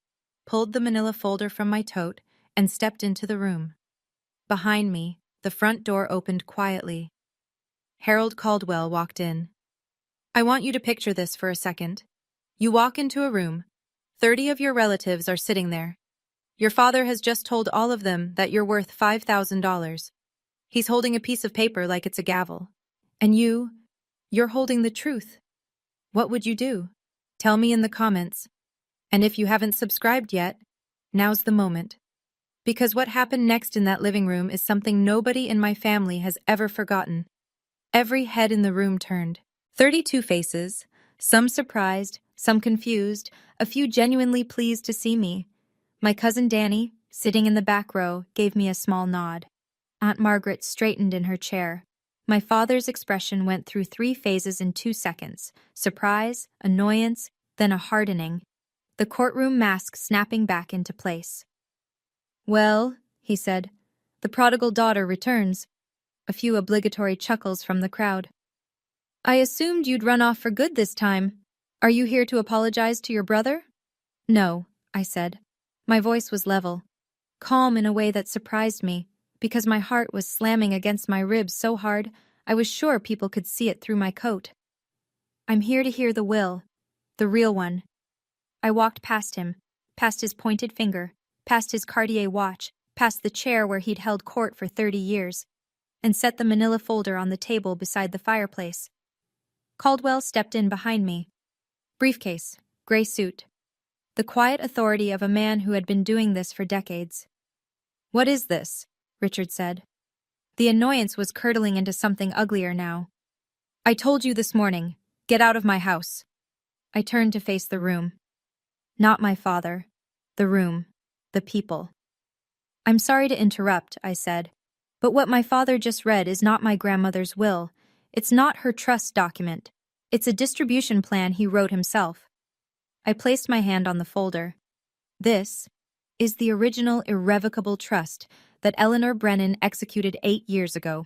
pulled the manila folder from my tote, and stepped into the room. Behind me, the front door opened quietly. Harold Caldwell walked in. "I want you to picture this for a second. You walk into a room. 30 of your relatives are sitting there. Your father has just told all of them that you're worth $5,000. He's holding a piece of paper like it's a gavel. And you're holding the truth. What would you do? Tell me in the comments. And if you haven't subscribed yet, now's the moment. Because what happened next in that living room is something nobody in my family has ever forgotten." Every head in the room turned. 32 faces, some surprised, some confused, a few genuinely pleased to see me. My cousin Danny, sitting in the back row, gave me a small nod. Aunt Margaret straightened in her chair. My father's expression went through 3 phases in 2 seconds: surprise, annoyance, then a hardening. The courtroom mask snapping back into place. "Well," he said, "the prodigal daughter returns." A few obligatory chuckles from the crowd. "I assumed you'd run off for good this time. Are you here to apologize to your brother?" "No," I said. My voice was level, calm in a way that surprised me, because my heart was slamming against my ribs so hard I was sure people could see it through my coat. "I'm here to hear the will, the real one." I walked past him, past his pointed finger, past his Cartier watch, past the chair where he'd held court for 30 years, and set the manila folder on the table beside the fireplace. Caldwell stepped in behind me. Briefcase, gray suit. The quiet authority of a man who had been doing this for decades. "What is this?" Richard said. The annoyance was curdling into something uglier now. "I told you this morning. Get out of my house." I turned to face the room. Not my father. The room. The people. "I'm sorry to interrupt," I said, "but what my father just read is not my grandmother's will. It's not her trust document. It's a distribution plan he wrote himself." I placed my hand on the folder. "This is the original irrevocable trust that Eleanor Brennan executed 8 years ago.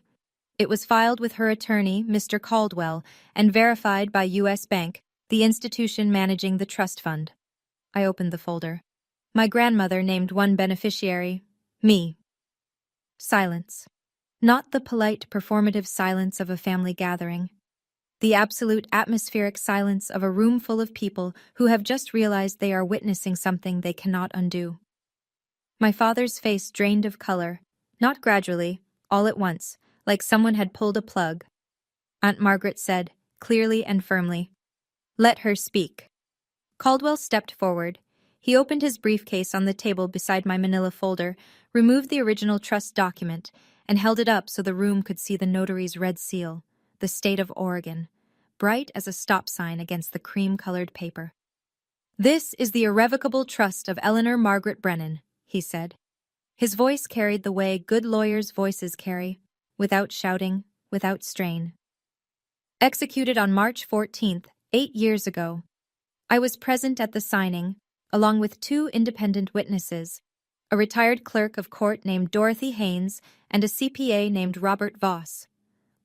It was filed with her attorney, Mr. Caldwell, and verified by U.S. Bank, the institution managing the trust fund." I opened the folder. My grandmother named one beneficiary, me. Silence. Not the polite, performative silence of a family gathering. The absolute atmospheric silence of a room full of people who have just realized they are witnessing something they cannot undo. My father's face drained of color, not gradually, all at once, like someone had pulled a plug. Aunt Margaret said, clearly and firmly, Let her speak. Caldwell stepped forward. He opened his briefcase on the table beside my manila folder, removed the original trust document, and held it up so the room could see the notary's red seal, the state of Oregon, bright as a stop sign against the cream-colored paper. "This is the irrevocable trust of Eleanor Margaret Brennan," he said. His voice carried the way good lawyers' voices carry, without shouting, without strain. Executed on March 14th, 8 years ago. I was present at the signing, along with 2 independent witnesses, a retired clerk of court named Dorothy Haynes and a CPA named Robert Voss.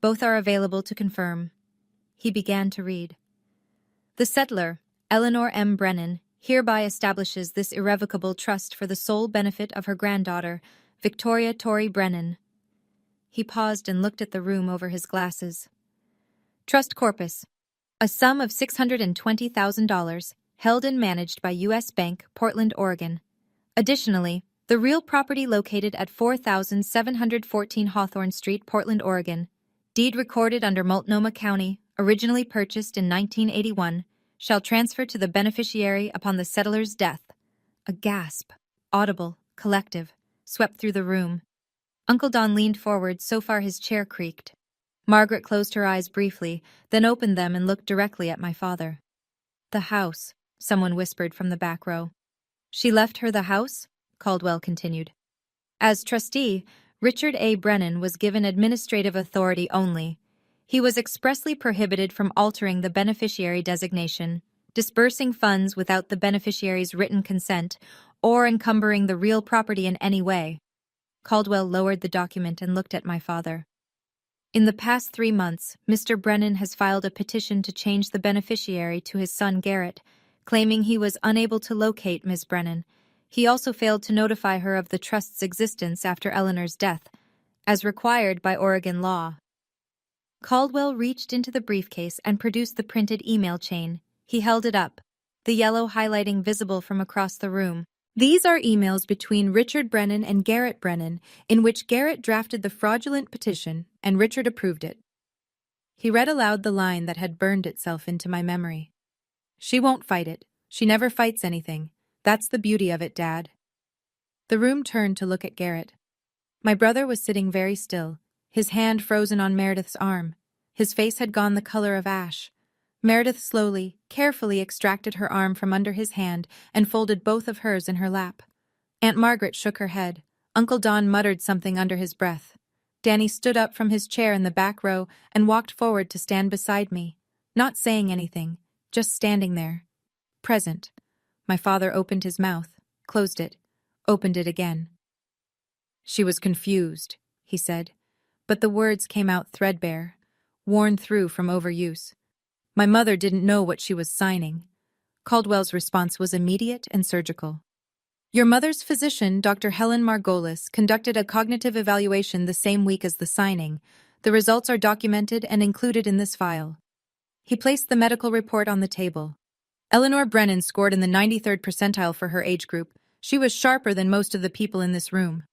Both are available to confirm. He began to read. The settlor, Eleanor M. Brennan, hereby establishes this irrevocable trust for the sole benefit of her granddaughter, Victoria Torrey Brennan. He paused and looked at the room over his glasses. Trust corpus. A sum of $620,000, held and managed by U.S. Bank, Portland, Oregon. Additionally, the real property located at 4714 Hawthorne Street, Portland, Oregon, deed recorded under Multnomah County, originally purchased in 1981, shall transfer to the beneficiary upon the settler's death. A gasp, audible, collective, swept through the room. Uncle Don leaned forward so far his chair creaked. Margaret closed her eyes briefly, then opened them and looked directly at my father. "The house," someone whispered from the back row. "She left her the house?" Caldwell continued. As trustee, Richard A. Brennan was given administrative authority only. He was expressly prohibited from altering the beneficiary designation, disbursing funds without the beneficiary's written consent, or encumbering the real property in any way. Caldwell lowered the document and looked at my father. In the past 3 months, Mr. Brennan has filed a petition to change the beneficiary to his son Garrett, claiming he was unable to locate Ms. Brennan. He also failed to notify her of the trust's existence after Eleanor's death, as required by Oregon law. Caldwell reached into the briefcase and produced the printed email chain. He held it up, the yellow highlighting visible from across the room. These are emails between Richard Brennan and Garrett Brennan, in which Garrett drafted the fraudulent petition and Richard approved it. He read aloud the line that had burned itself into my memory. "She won't fight it. She never fights anything. That's the beauty of it, Dad." The room turned to look at Garrett. My brother was sitting very still, his hand frozen on Meredith's arm. His face had gone the color of ash. Meredith slowly, carefully extracted her arm from under his hand and folded both of hers in her lap. Aunt Margaret shook her head. Uncle Don muttered something under his breath. Danny stood up from his chair in the back row and walked forward to stand beside me, not saying anything, just standing there. Present. My father opened his mouth, closed it, opened it again. "She was confused," he said, but the words came out threadbare, worn through from overuse. "My mother didn't know what she was signing." Caldwell's response was immediate and surgical. "Your mother's physician, Dr. Helen Margolis, conducted a cognitive evaluation the same week as the signing. The results are documented and included in this file." He placed the medical report on the table. Eleanor Brennan scored in the 93rd percentile for her age group. She was sharper than most of the people in this room.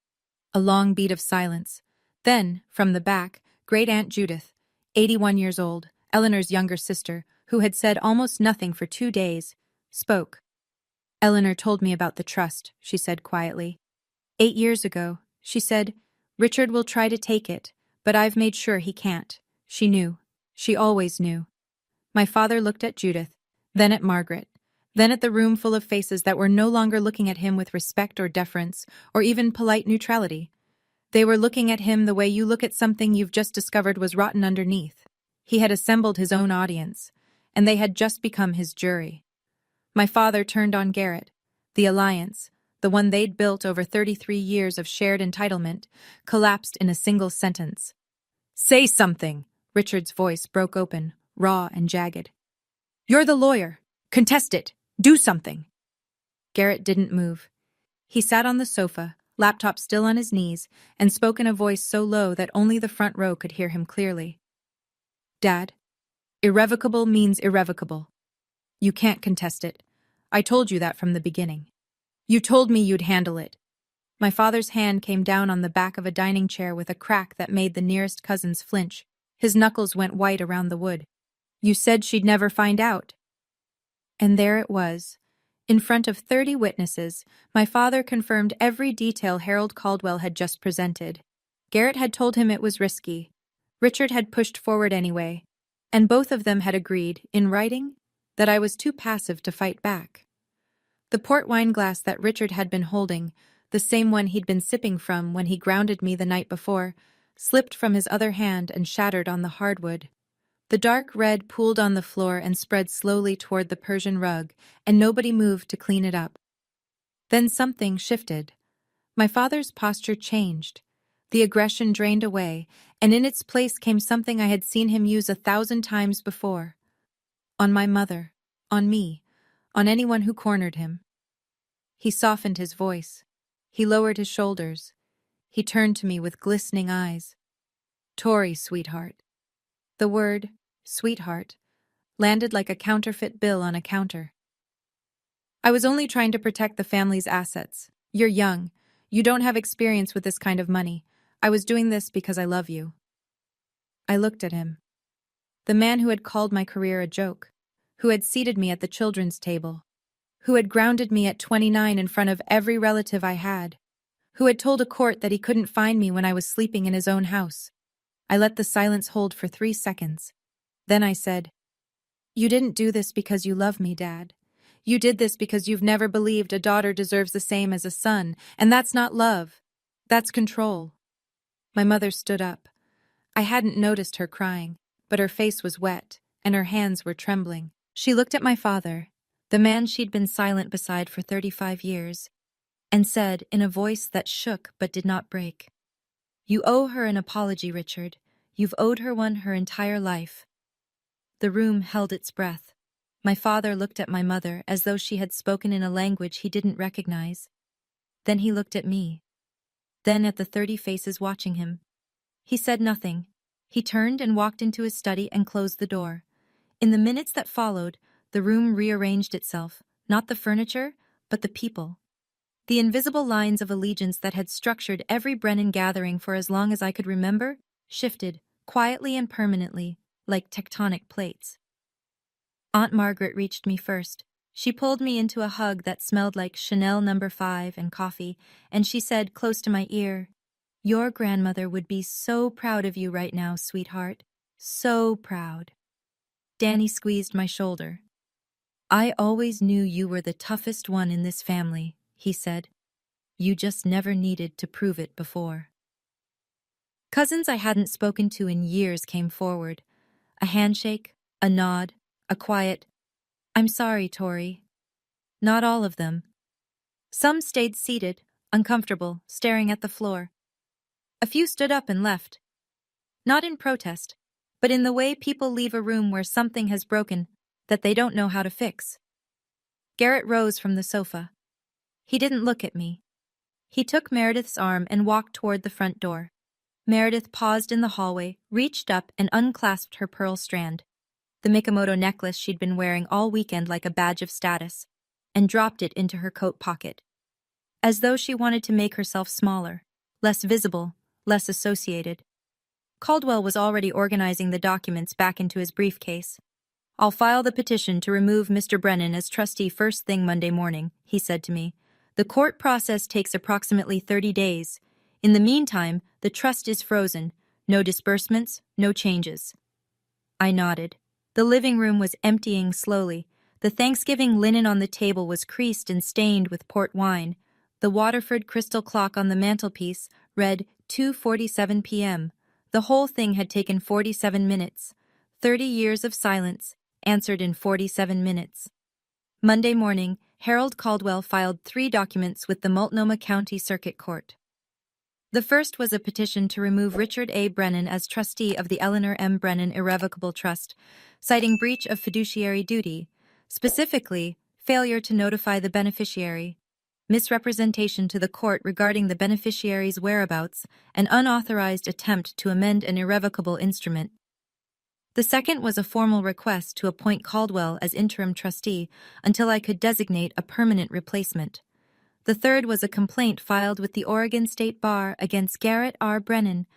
A long beat of silence. Then, from the back, Great Aunt Judith, 81 years old, Eleanor's younger sister, who had said almost nothing for 2 days, spoke. "Eleanor told me about the trust," she said quietly. 8 years ago, she said, "Richard will try to take it, but I've made sure he can't." She knew. She always knew. My father looked at Judith, then at Margaret, then at the room full of faces that were no longer looking at him with respect or deference, or even polite neutrality. They were looking at him the way you look at something you've just discovered was rotten underneath. He had assembled his own audience, and they had just become his jury. My father turned on Garrett. The alliance, the one they'd built over 33 years of shared entitlement, collapsed in a single sentence. "Say something!" Richard's voice broke open, raw and jagged. "You're the lawyer. Contest it. Do something." Garrett didn't move. He sat on the sofa, laptop still on his knees, and spoke in a voice so low that only the front row could hear him clearly. "Dad, irrevocable means irrevocable. You can't contest it. I told you that from the beginning. You told me you'd handle it." My father's hand came down on the back of a dining chair with a crack that made the nearest cousins flinch. His knuckles went white around the wood. "You said she'd never find out." And there it was. In front of 30 witnesses, my father confirmed every detail Harold Caldwell had just presented. Garrett had told him it was risky. Richard had pushed forward anyway. And both of them had agreed, in writing, that I was too passive to fight back. The port wine glass that Richard had been holding, the same one he'd been sipping from when he grounded me the night before, slipped from his other hand and shattered on the hardwood. The dark red pooled on the floor and spread slowly toward the Persian rug, and nobody moved to clean it up. Then something shifted. My father's posture changed. The aggression drained away, and in its place came something I had seen him use 1,000 times before. On my mother, on me, on anyone who cornered him. He softened his voice. He lowered his shoulders. He turned to me with glistening eyes. "Tori, sweetheart." The word, sweetheart, landed like a counterfeit bill on a counter. "I was only trying to protect the family's assets. You're young. You don't have experience with this kind of money. I was doing this because I love you." I looked at him. The man who had called my career a joke, who had seated me at the children's table, who had grounded me at 29 in front of every relative I had, who had told a court that he couldn't find me when I was sleeping in his own house. I let the silence hold for 3 seconds. Then I said, "You didn't do this because you love me, Dad. You did this because you've never believed a daughter deserves the same as a son, and that's not love. That's control." My mother stood up. I hadn't noticed her crying, but her face was wet, and her hands were trembling. She looked at my father, the man she'd been silent beside for 35 years, and said in a voice that shook but did not break, "You owe her an apology, Richard. You've owed her one her entire life." The room held its breath. My father looked at my mother as though she had spoken in a language he didn't recognize. Then he looked at me. Then at the 30 faces watching him. He said nothing. He turned and walked into his study and closed the door. In the minutes that followed, the room rearranged itself, not the furniture, but the people. The invisible lines of allegiance that had structured every Brennan gathering for as long as I could remember shifted, quietly and permanently, like tectonic plates. Aunt Margaret reached me first. She pulled me into a hug that smelled like Chanel No. 5 and coffee, and she said close to my ear, "Your grandmother would be so proud of you right now, sweetheart. So proud." Danny squeezed my shoulder. "I always knew you were the toughest one in this family," he said. "You just never needed to prove it before." Cousins I hadn't spoken to in years came forward. A handshake, a nod, a quiet, "I'm sorry, Tori." Not all of them. Some stayed seated, uncomfortable, staring at the floor. A few stood up and left. Not in protest, but in the way people leave a room where something has broken that they don't know how to fix. Garrett rose from the sofa. He didn't look at me. He took Meredith's arm and walked toward the front door. Meredith paused in the hallway, reached up and unclasped her pearl strand, the Mikamoto necklace she'd been wearing all weekend like a badge of status, and dropped it into her coat pocket. As though she wanted to make herself smaller, less visible, less associated. Caldwell was already organizing the documents back into his briefcase. "I'll file the petition to remove Mr. Brennan as trustee first thing Monday morning," he said to me. "The court process takes approximately 30 days. In the meantime, the trust is frozen. No disbursements, no changes." I nodded. The living room was emptying slowly. The Thanksgiving linen on the table was creased and stained with port wine. The Waterford crystal clock on the mantelpiece read 2:47 p.m. The whole thing had taken 47 minutes. 30 years of silence, answered in 47 minutes. Monday morning, Harold Caldwell filed 3 documents with the Multnomah County Circuit Court. The first was a petition to remove Richard A. Brennan as trustee of the Eleanor M. Brennan Irrevocable Trust, citing breach of fiduciary duty, specifically, failure to notify the beneficiary, misrepresentation to the court regarding the beneficiary's whereabouts, and unauthorized attempt to amend an irrevocable instrument. The second was a formal request to appoint Caldwell as interim trustee until I could designate a permanent replacement. The third was a complaint filed with the Oregon State Bar against Garrett R. Brennan,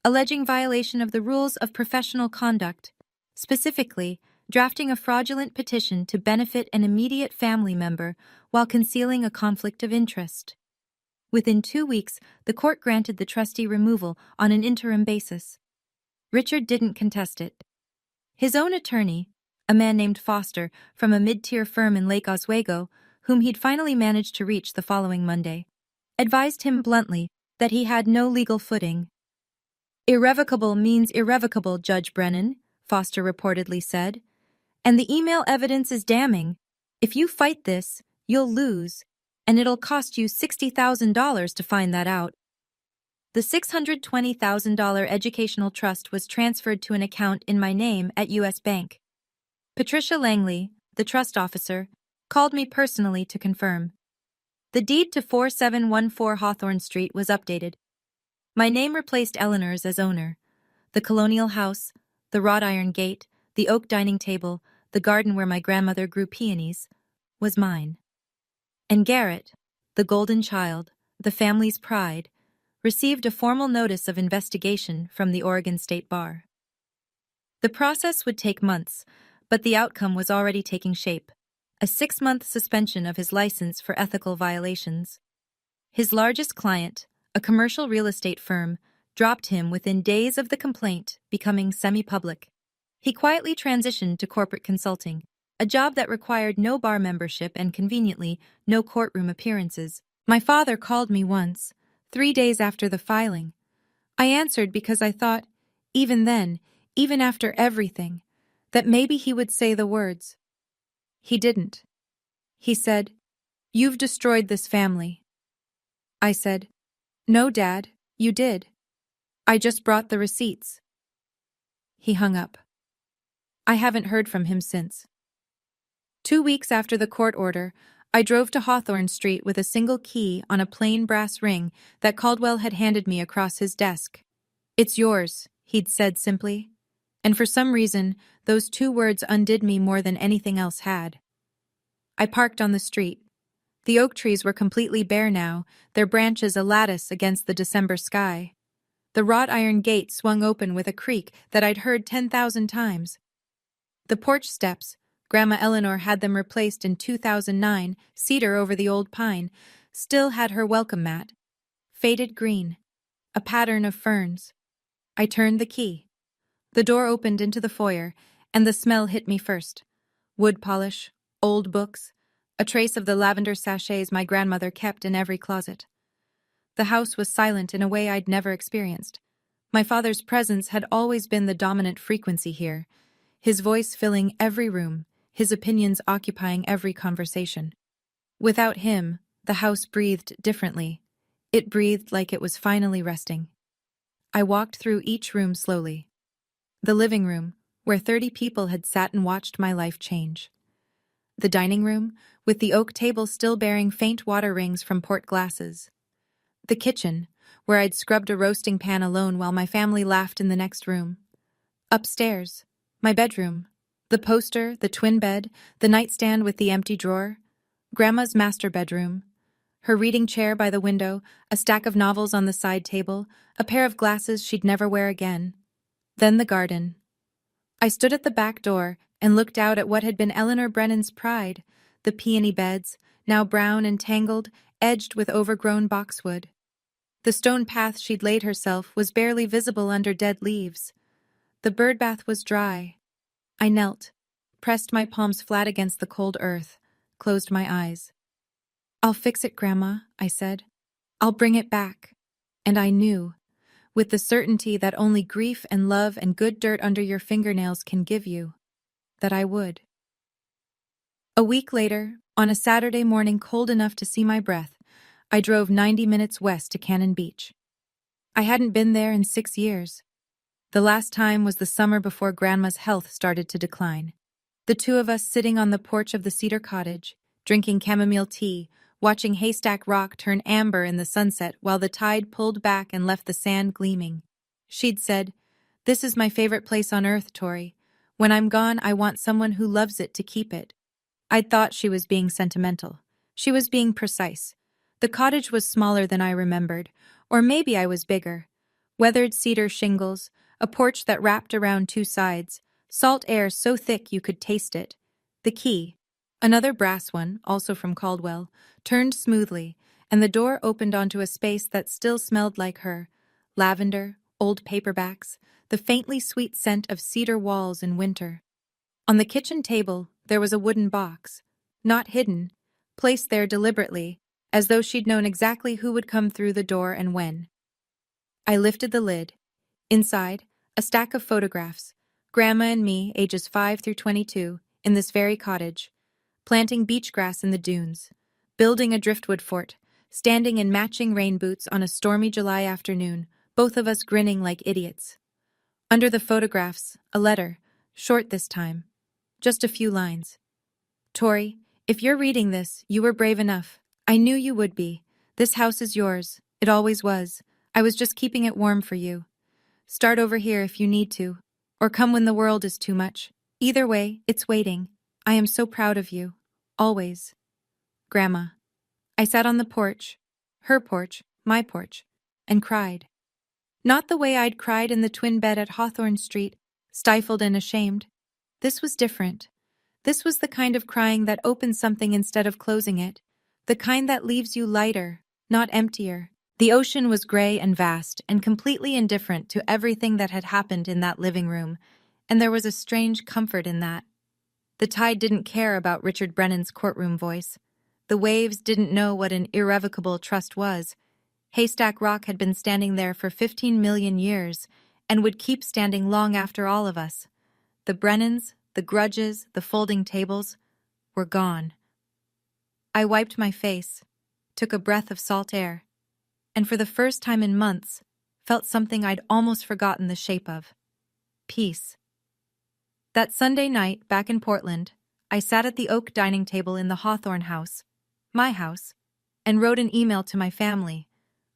alleging violation of the rules of professional conduct, specifically drafting a fraudulent petition to benefit an immediate family member while concealing a conflict of interest. Within 2 weeks, the court granted the trustee removal on an interim basis. Richard didn't contest it. His own attorney, a man named Foster from a mid-tier firm in Lake Oswego, whom he'd finally managed to reach the following Monday, advised him bluntly that he had no legal footing. "Irrevocable means irrevocable, Judge Brennan," Foster reportedly said. "And the email evidence is damning. If you fight this, you'll lose, and it'll cost you $60,000 to find that out." The $620,000 educational trust was transferred to an account in my name at U.S. Bank. Patricia Langley, the trust officer, called me personally to confirm. The deed to 4714 Hawthorne Street was updated. My name replaced Eleanor's as owner. The colonial house, the wrought iron gate, the oak dining table, the garden where my grandmother grew peonies, was mine. And Garrett, the golden child, the family's pride, received a formal notice of investigation from the Oregon State Bar. The process would take months, but the outcome was already taking shape: a 6-month suspension of his license for ethical violations. His largest client, a commercial real estate firm, dropped him within days of the complaint becoming semi-public. He quietly transitioned to corporate consulting, a job that required no bar membership and, conveniently, no courtroom appearances. My father called me once, 3 days after the filing. I answered because I thought, even then, even after everything, that maybe he would say the words. He didn't. He said, "You've destroyed this family." I said, "No, Dad, you did. I just brought the receipts." He hung up. I haven't heard from him since. 2 weeks after the court order, I drove to Hawthorne Street with a single key on a plain brass ring that Caldwell had handed me across his desk. "It's yours," he'd said simply. And for some reason, those 2 words undid me more than anything else had. I parked on the street. The oak trees were completely bare now, their branches a lattice against the December sky. The wrought iron gate swung open with a creak that I'd heard 10,000 times. The porch steps, Grandma Eleanor had them replaced in 2009, cedar over the old pine, still had her welcome mat. Faded green, a pattern of ferns. I turned the key. The door opened into the foyer, and the smell hit me first. Wood polish, old books, a trace of the lavender sachets my grandmother kept in every closet. The house was silent in a way I'd never experienced. My father's presence had always been the dominant frequency here, his voice filling every room, his opinions occupying every conversation. Without him, the house breathed differently. It breathed like it was finally resting. I walked through each room slowly. The living room, where 30 people had sat and watched my life change. The dining room, with the oak table still bearing faint water rings from port glasses. The kitchen, where I'd scrubbed a roasting pan alone while my family laughed in the next room. Upstairs, my bedroom. The poster, the twin bed, the nightstand with the empty drawer. Grandma's master bedroom. Her reading chair by the window, a stack of novels on the side table, a pair of glasses she'd never wear again. Then the garden. I stood at the back door and looked out at what had been Eleanor Brennan's pride, the peony beds, now brown and tangled, edged with overgrown boxwood. The stone path she'd laid herself was barely visible under dead leaves. The birdbath was dry. I knelt, pressed my palms flat against the cold earth, closed my eyes. "I'll fix it, Grandma," I said. "I'll bring it back." And I knew, with the certainty that only grief and love and good dirt under your fingernails can give you, that I would. A week later, on a Saturday morning cold enough to see my breath, I drove 90 minutes west to Cannon Beach. I hadn't been there in 6 years. The last time was the summer before Grandma's health started to decline. The 2 of us sitting on the porch of the cedar cottage, drinking chamomile tea, watching Haystack Rock turn amber in the sunset while the tide pulled back and left the sand gleaming. She'd said, "This is my favorite place on earth, Tori. When I'm gone, I want someone who loves it to keep it." I'd thought she was being sentimental. She was being precise. The cottage was smaller than I remembered, or maybe I was bigger. Weathered cedar shingles, a porch that wrapped around 2 sides, Salt air so thick you could taste it. The key, another brass one, also from Caldwell, turned smoothly, and the door opened onto a space that still smelled like her. Lavender, old paperbacks, the faintly sweet scent of cedar walls in winter. On the kitchen table, there was a wooden box, not hidden, placed there deliberately, as though she'd known exactly who would come through the door and when. I lifted the lid. Inside, a stack of photographs, Grandma and me, ages 5 through 22, in this very cottage, planting beach grass in the dunes, building a driftwood fort, standing in matching rain boots on a stormy July afternoon, both of us grinning like idiots. Under the photographs, a letter, short this time, just a few lines. Tori, if you're reading this, you were brave enough. I knew you would be. This house is yours. It always was. I was just keeping it warm for you. Start over here if you need to, or come when the world is too much. Either way, it's waiting. I am so proud of you. Always. Grandma. I sat on the porch, her porch, my porch, and cried. Not the way I'd cried in the twin bed at Hawthorne Street, stifled and ashamed. This was different. This was the kind of crying that opens something instead of closing it, the kind that leaves you lighter, not emptier. The ocean was gray and vast and completely indifferent to everything that had happened in that living room, and there was a strange comfort in that. The tide didn't care about Richard Brennan's courtroom voice. The waves didn't know what an irrevocable trust was. Haystack Rock had been standing there for 15 million years and would keep standing long after all of us. The Brennans, the grudges, the folding tables were gone. I wiped my face, took a breath of salt air, and for the first time in months, felt something I'd almost forgotten the shape of. Peace. That Sunday night, back in Portland, I sat at the oak dining table in the Hawthorne house, my house, and wrote an email to my family.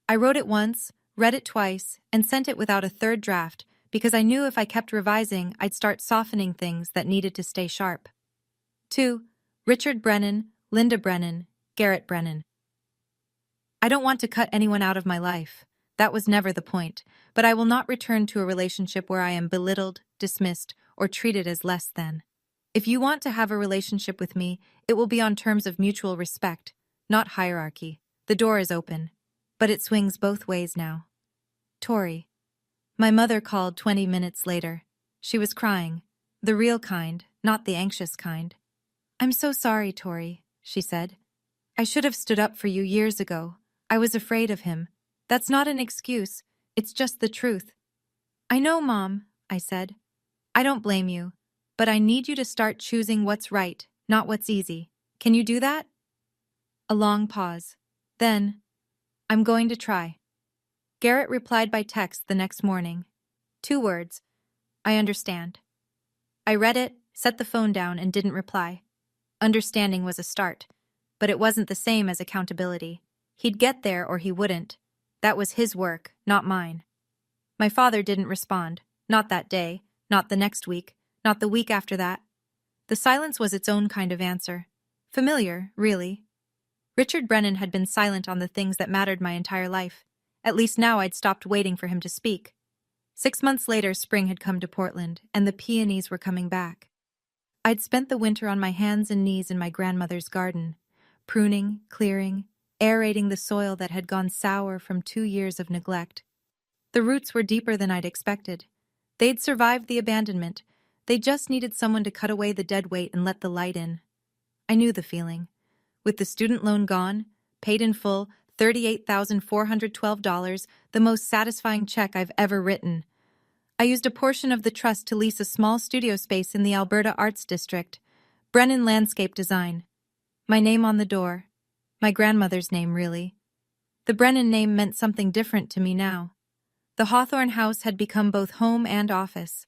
I wrote it once, read it twice, and sent it without a third draft because I knew if I kept revising, I'd start softening things that needed to stay sharp. To Richard Brennan, Linda Brennan, Garrett Brennan. I don't want to cut anyone out of my life. That was never the point, but I will not return to a relationship where I am belittled, dismissed, or treated as less than. If you want to have a relationship with me, it will be on terms of mutual respect, not hierarchy. The door is open, but it swings both ways now. Tori. My mother called 20 minutes later. She was crying, the real kind, not the anxious kind. I'm so sorry, Tori, she said. I should have stood up for you years ago. I was afraid of him. That's not an excuse, it's just the truth. I know, Mom, I said. I don't blame you, but I need you to start choosing what's right, not what's easy. Can you do that? A long pause. Then, I'm going to try. Garrett replied by text the next morning. 2 words. I understand. I read it, set the phone down, and didn't reply. Understanding was a start, but it wasn't the same as accountability. He'd get there or he wouldn't. That was his work, not mine. My father didn't respond. Not that day, not the next week, not the week after that. The silence was its own kind of answer. Familiar, really. Richard Brennan had been silent on the things that mattered my entire life. At least now I'd stopped waiting for him to speak. 6 months later, spring had come to Portland, and the peonies were coming back. I'd spent the winter on my hands and knees in my grandmother's garden, pruning, clearing, aerating the soil that had gone sour from 2 years of neglect. The roots were deeper than I'd expected. They'd survived the abandonment. They just needed someone to cut away the dead weight and let the light in. I knew the feeling. With the student loan gone, paid in full, $38,412, the most satisfying check I've ever written. I used a portion of the trust to lease a small studio space in the Alberta Arts District, Brennan Landscape Design. My name on the door. My grandmother's name, really. The Brennan name meant something different to me now. The Hawthorne house had become both home and office.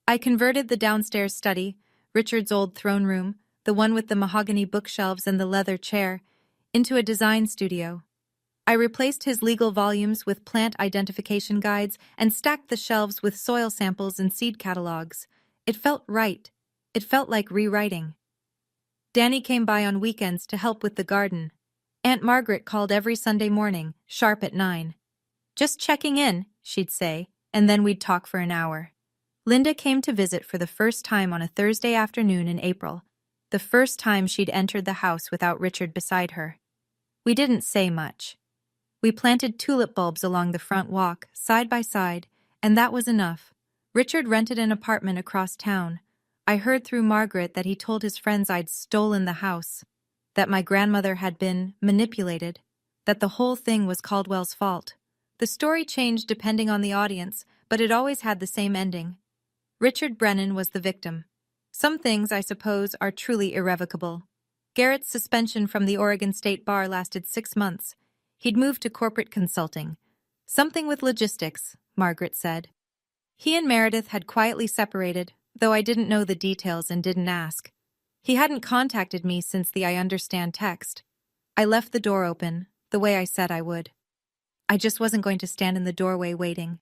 I converted the downstairs study, Richard's old throne room, the one with the mahogany bookshelves and the leather chair, into a design studio. I replaced his legal volumes with plant identification guides and stacked the shelves with soil samples and seed catalogs. It felt right. It felt like rewriting. Danny came by on weekends to help with the garden. Aunt Margaret called every Sunday morning, sharp at 9. Just checking in, she'd say, and then we'd talk for an hour. Linda came to visit for the first time on a Thursday afternoon in April, the first time she'd entered the house without Richard beside her. We didn't say much. We planted tulip bulbs along the front walk, side by side, and that was enough. Richard rented an apartment across town. I heard through Margaret that he told his friends I'd stolen the house, that my grandmother had been manipulated, that the whole thing was Caldwell's fault. The story changed depending on the audience, but it always had the same ending. Richard Brennan was the victim. Some things, I suppose, are truly irrevocable. Garrett's suspension from the Oregon State Bar lasted 6 months. He'd moved to corporate consulting. Something with logistics, Margaret said. He and Meredith had quietly separated, though I didn't know the details and didn't ask. He hadn't contacted me since the I understand text. I left the door open, the way I said I would. I just wasn't going to stand in the doorway waiting.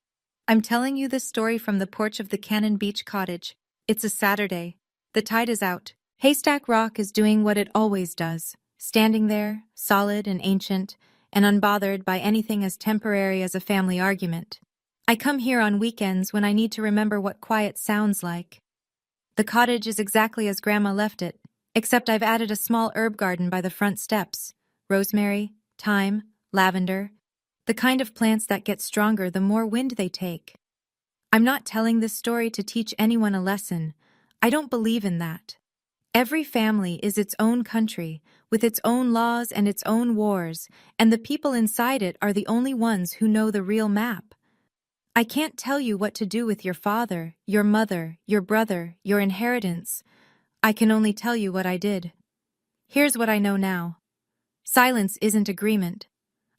I'm telling you this story from the porch of the Cannon Beach cottage. It's a Saturday. The tide is out. Haystack Rock is doing what it always does, standing there, solid and ancient, and unbothered by anything as temporary as a family argument. I come here on weekends when I need to remember what quiet sounds like. The cottage is exactly as Grandma left it, except I've added a small herb garden by the front steps. Rosemary, thyme, lavender, the kind of plants that get stronger the more wind they take. I'm not telling this story to teach anyone a lesson. I don't believe in that. Every family is its own country, with its own laws and its own wars, and the people inside it are the only ones who know the real map. I can't tell you what to do with your father, your mother, your brother, your inheritance. I can only tell you what I did. Here's what I know now. Silence isn't agreement.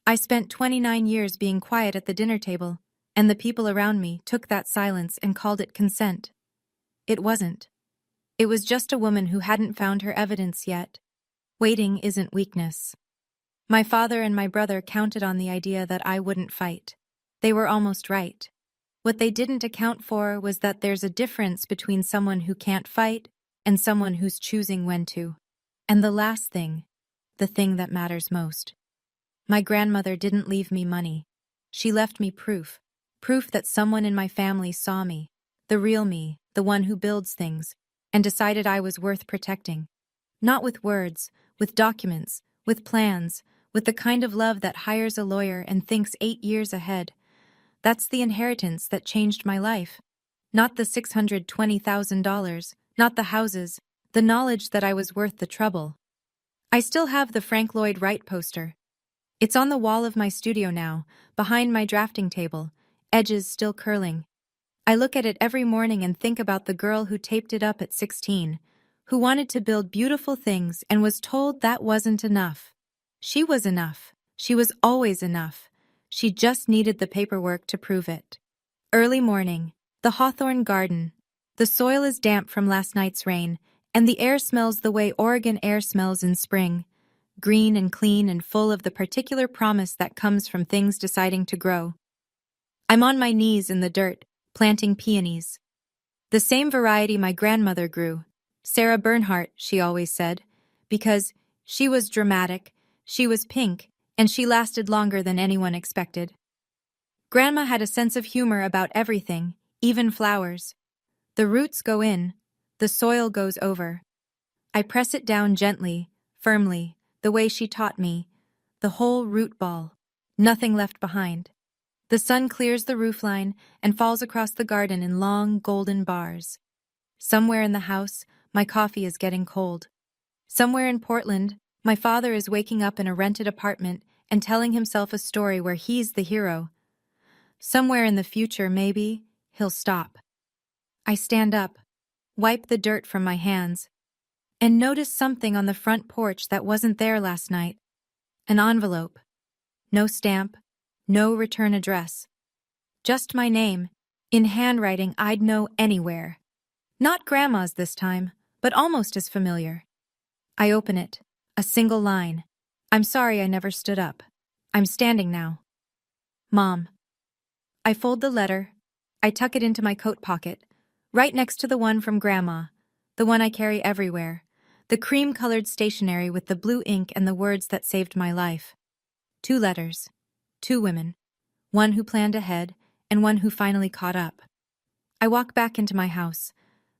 I spent 29 years being quiet at the dinner table, and the people around me took that silence and called it consent. It wasn't. It was just a woman who hadn't found her evidence yet. Waiting isn't weakness. My father and my brother counted on the idea that I wouldn't fight. They were almost right. What they didn't account for was that there's a difference between someone who can't fight and someone who's choosing when to. And the last thing, the thing that matters most. My grandmother didn't leave me money. She left me proof that someone in my family saw me, the real me, the one who builds things, and decided I was worth protecting. Not with words, with documents, with plans, with the kind of love that hires a lawyer and thinks 8 years ahead. That's the inheritance that changed my life. Not the $620,000, not the houses, the knowledge that I was worth the trouble. I still have the Frank Lloyd Wright poster. It's on the wall of my studio now, behind my drafting table, edges still curling. I look at it every morning and think about the girl who taped it up at 16, who wanted to build beautiful things and was told that wasn't enough. She was enough. She was always enough. She just needed the paperwork to prove it. Early morning, the Hawthorne garden. The soil is damp from last night's rain, and the air smells the way Oregon air smells in spring, green and clean and full of the particular promise that comes from things deciding to grow. I'm on my knees in the dirt, planting peonies. The same variety my grandmother grew. Sarah Bernhardt, she always said, because she was dramatic, she was pink, and she lasted longer than anyone expected. Grandma had a sense of humor about everything, even flowers. The roots go in, the soil goes over. I press it down gently, firmly, the way she taught me, the whole root ball, nothing left behind. The sun clears the roofline and falls across the garden in long, golden bars. Somewhere in the house, my coffee is getting cold. Somewhere in Portland, my father is waking up in a rented apartment and telling himself a story where he's the hero. Somewhere in the future, maybe, he'll stop. I stand up, wipe the dirt from my hands, and notice something on the front porch that wasn't there last night. An envelope. No stamp, no return address. Just my name, in handwriting I'd know anywhere. Not Grandma's this time, but almost as familiar. I open it. A single line. I'm sorry I never stood up. I'm standing now. Mom. I fold the letter. I tuck it into my coat pocket, right next to the one from Grandma, the one I carry everywhere, the cream-colored stationery with the blue ink and the words that saved my life. 2 letters. 2 women. One who planned ahead and one who finally caught up. I walk back into my house.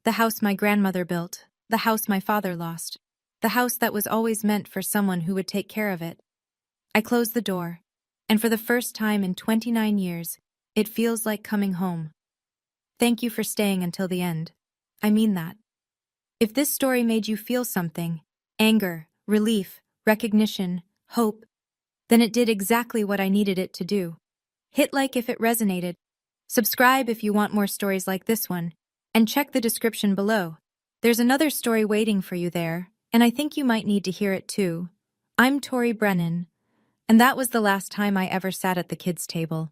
The house my grandmother built. The house my father lost. The house that was always meant for someone who would take care of it. I close the door, and for the first time in 29 years, it feels like coming home. Thank you for staying until the end. I mean that. If this story made you feel something, anger, relief, recognition, hope, then it did exactly what I needed it to do. Hit like if it resonated. Subscribe if you want more stories like this one, and check the description below. There's another story waiting for you there, and I think you might need to hear it too. I'm Tori Brennan, and that was the last time I ever sat at the kids' table.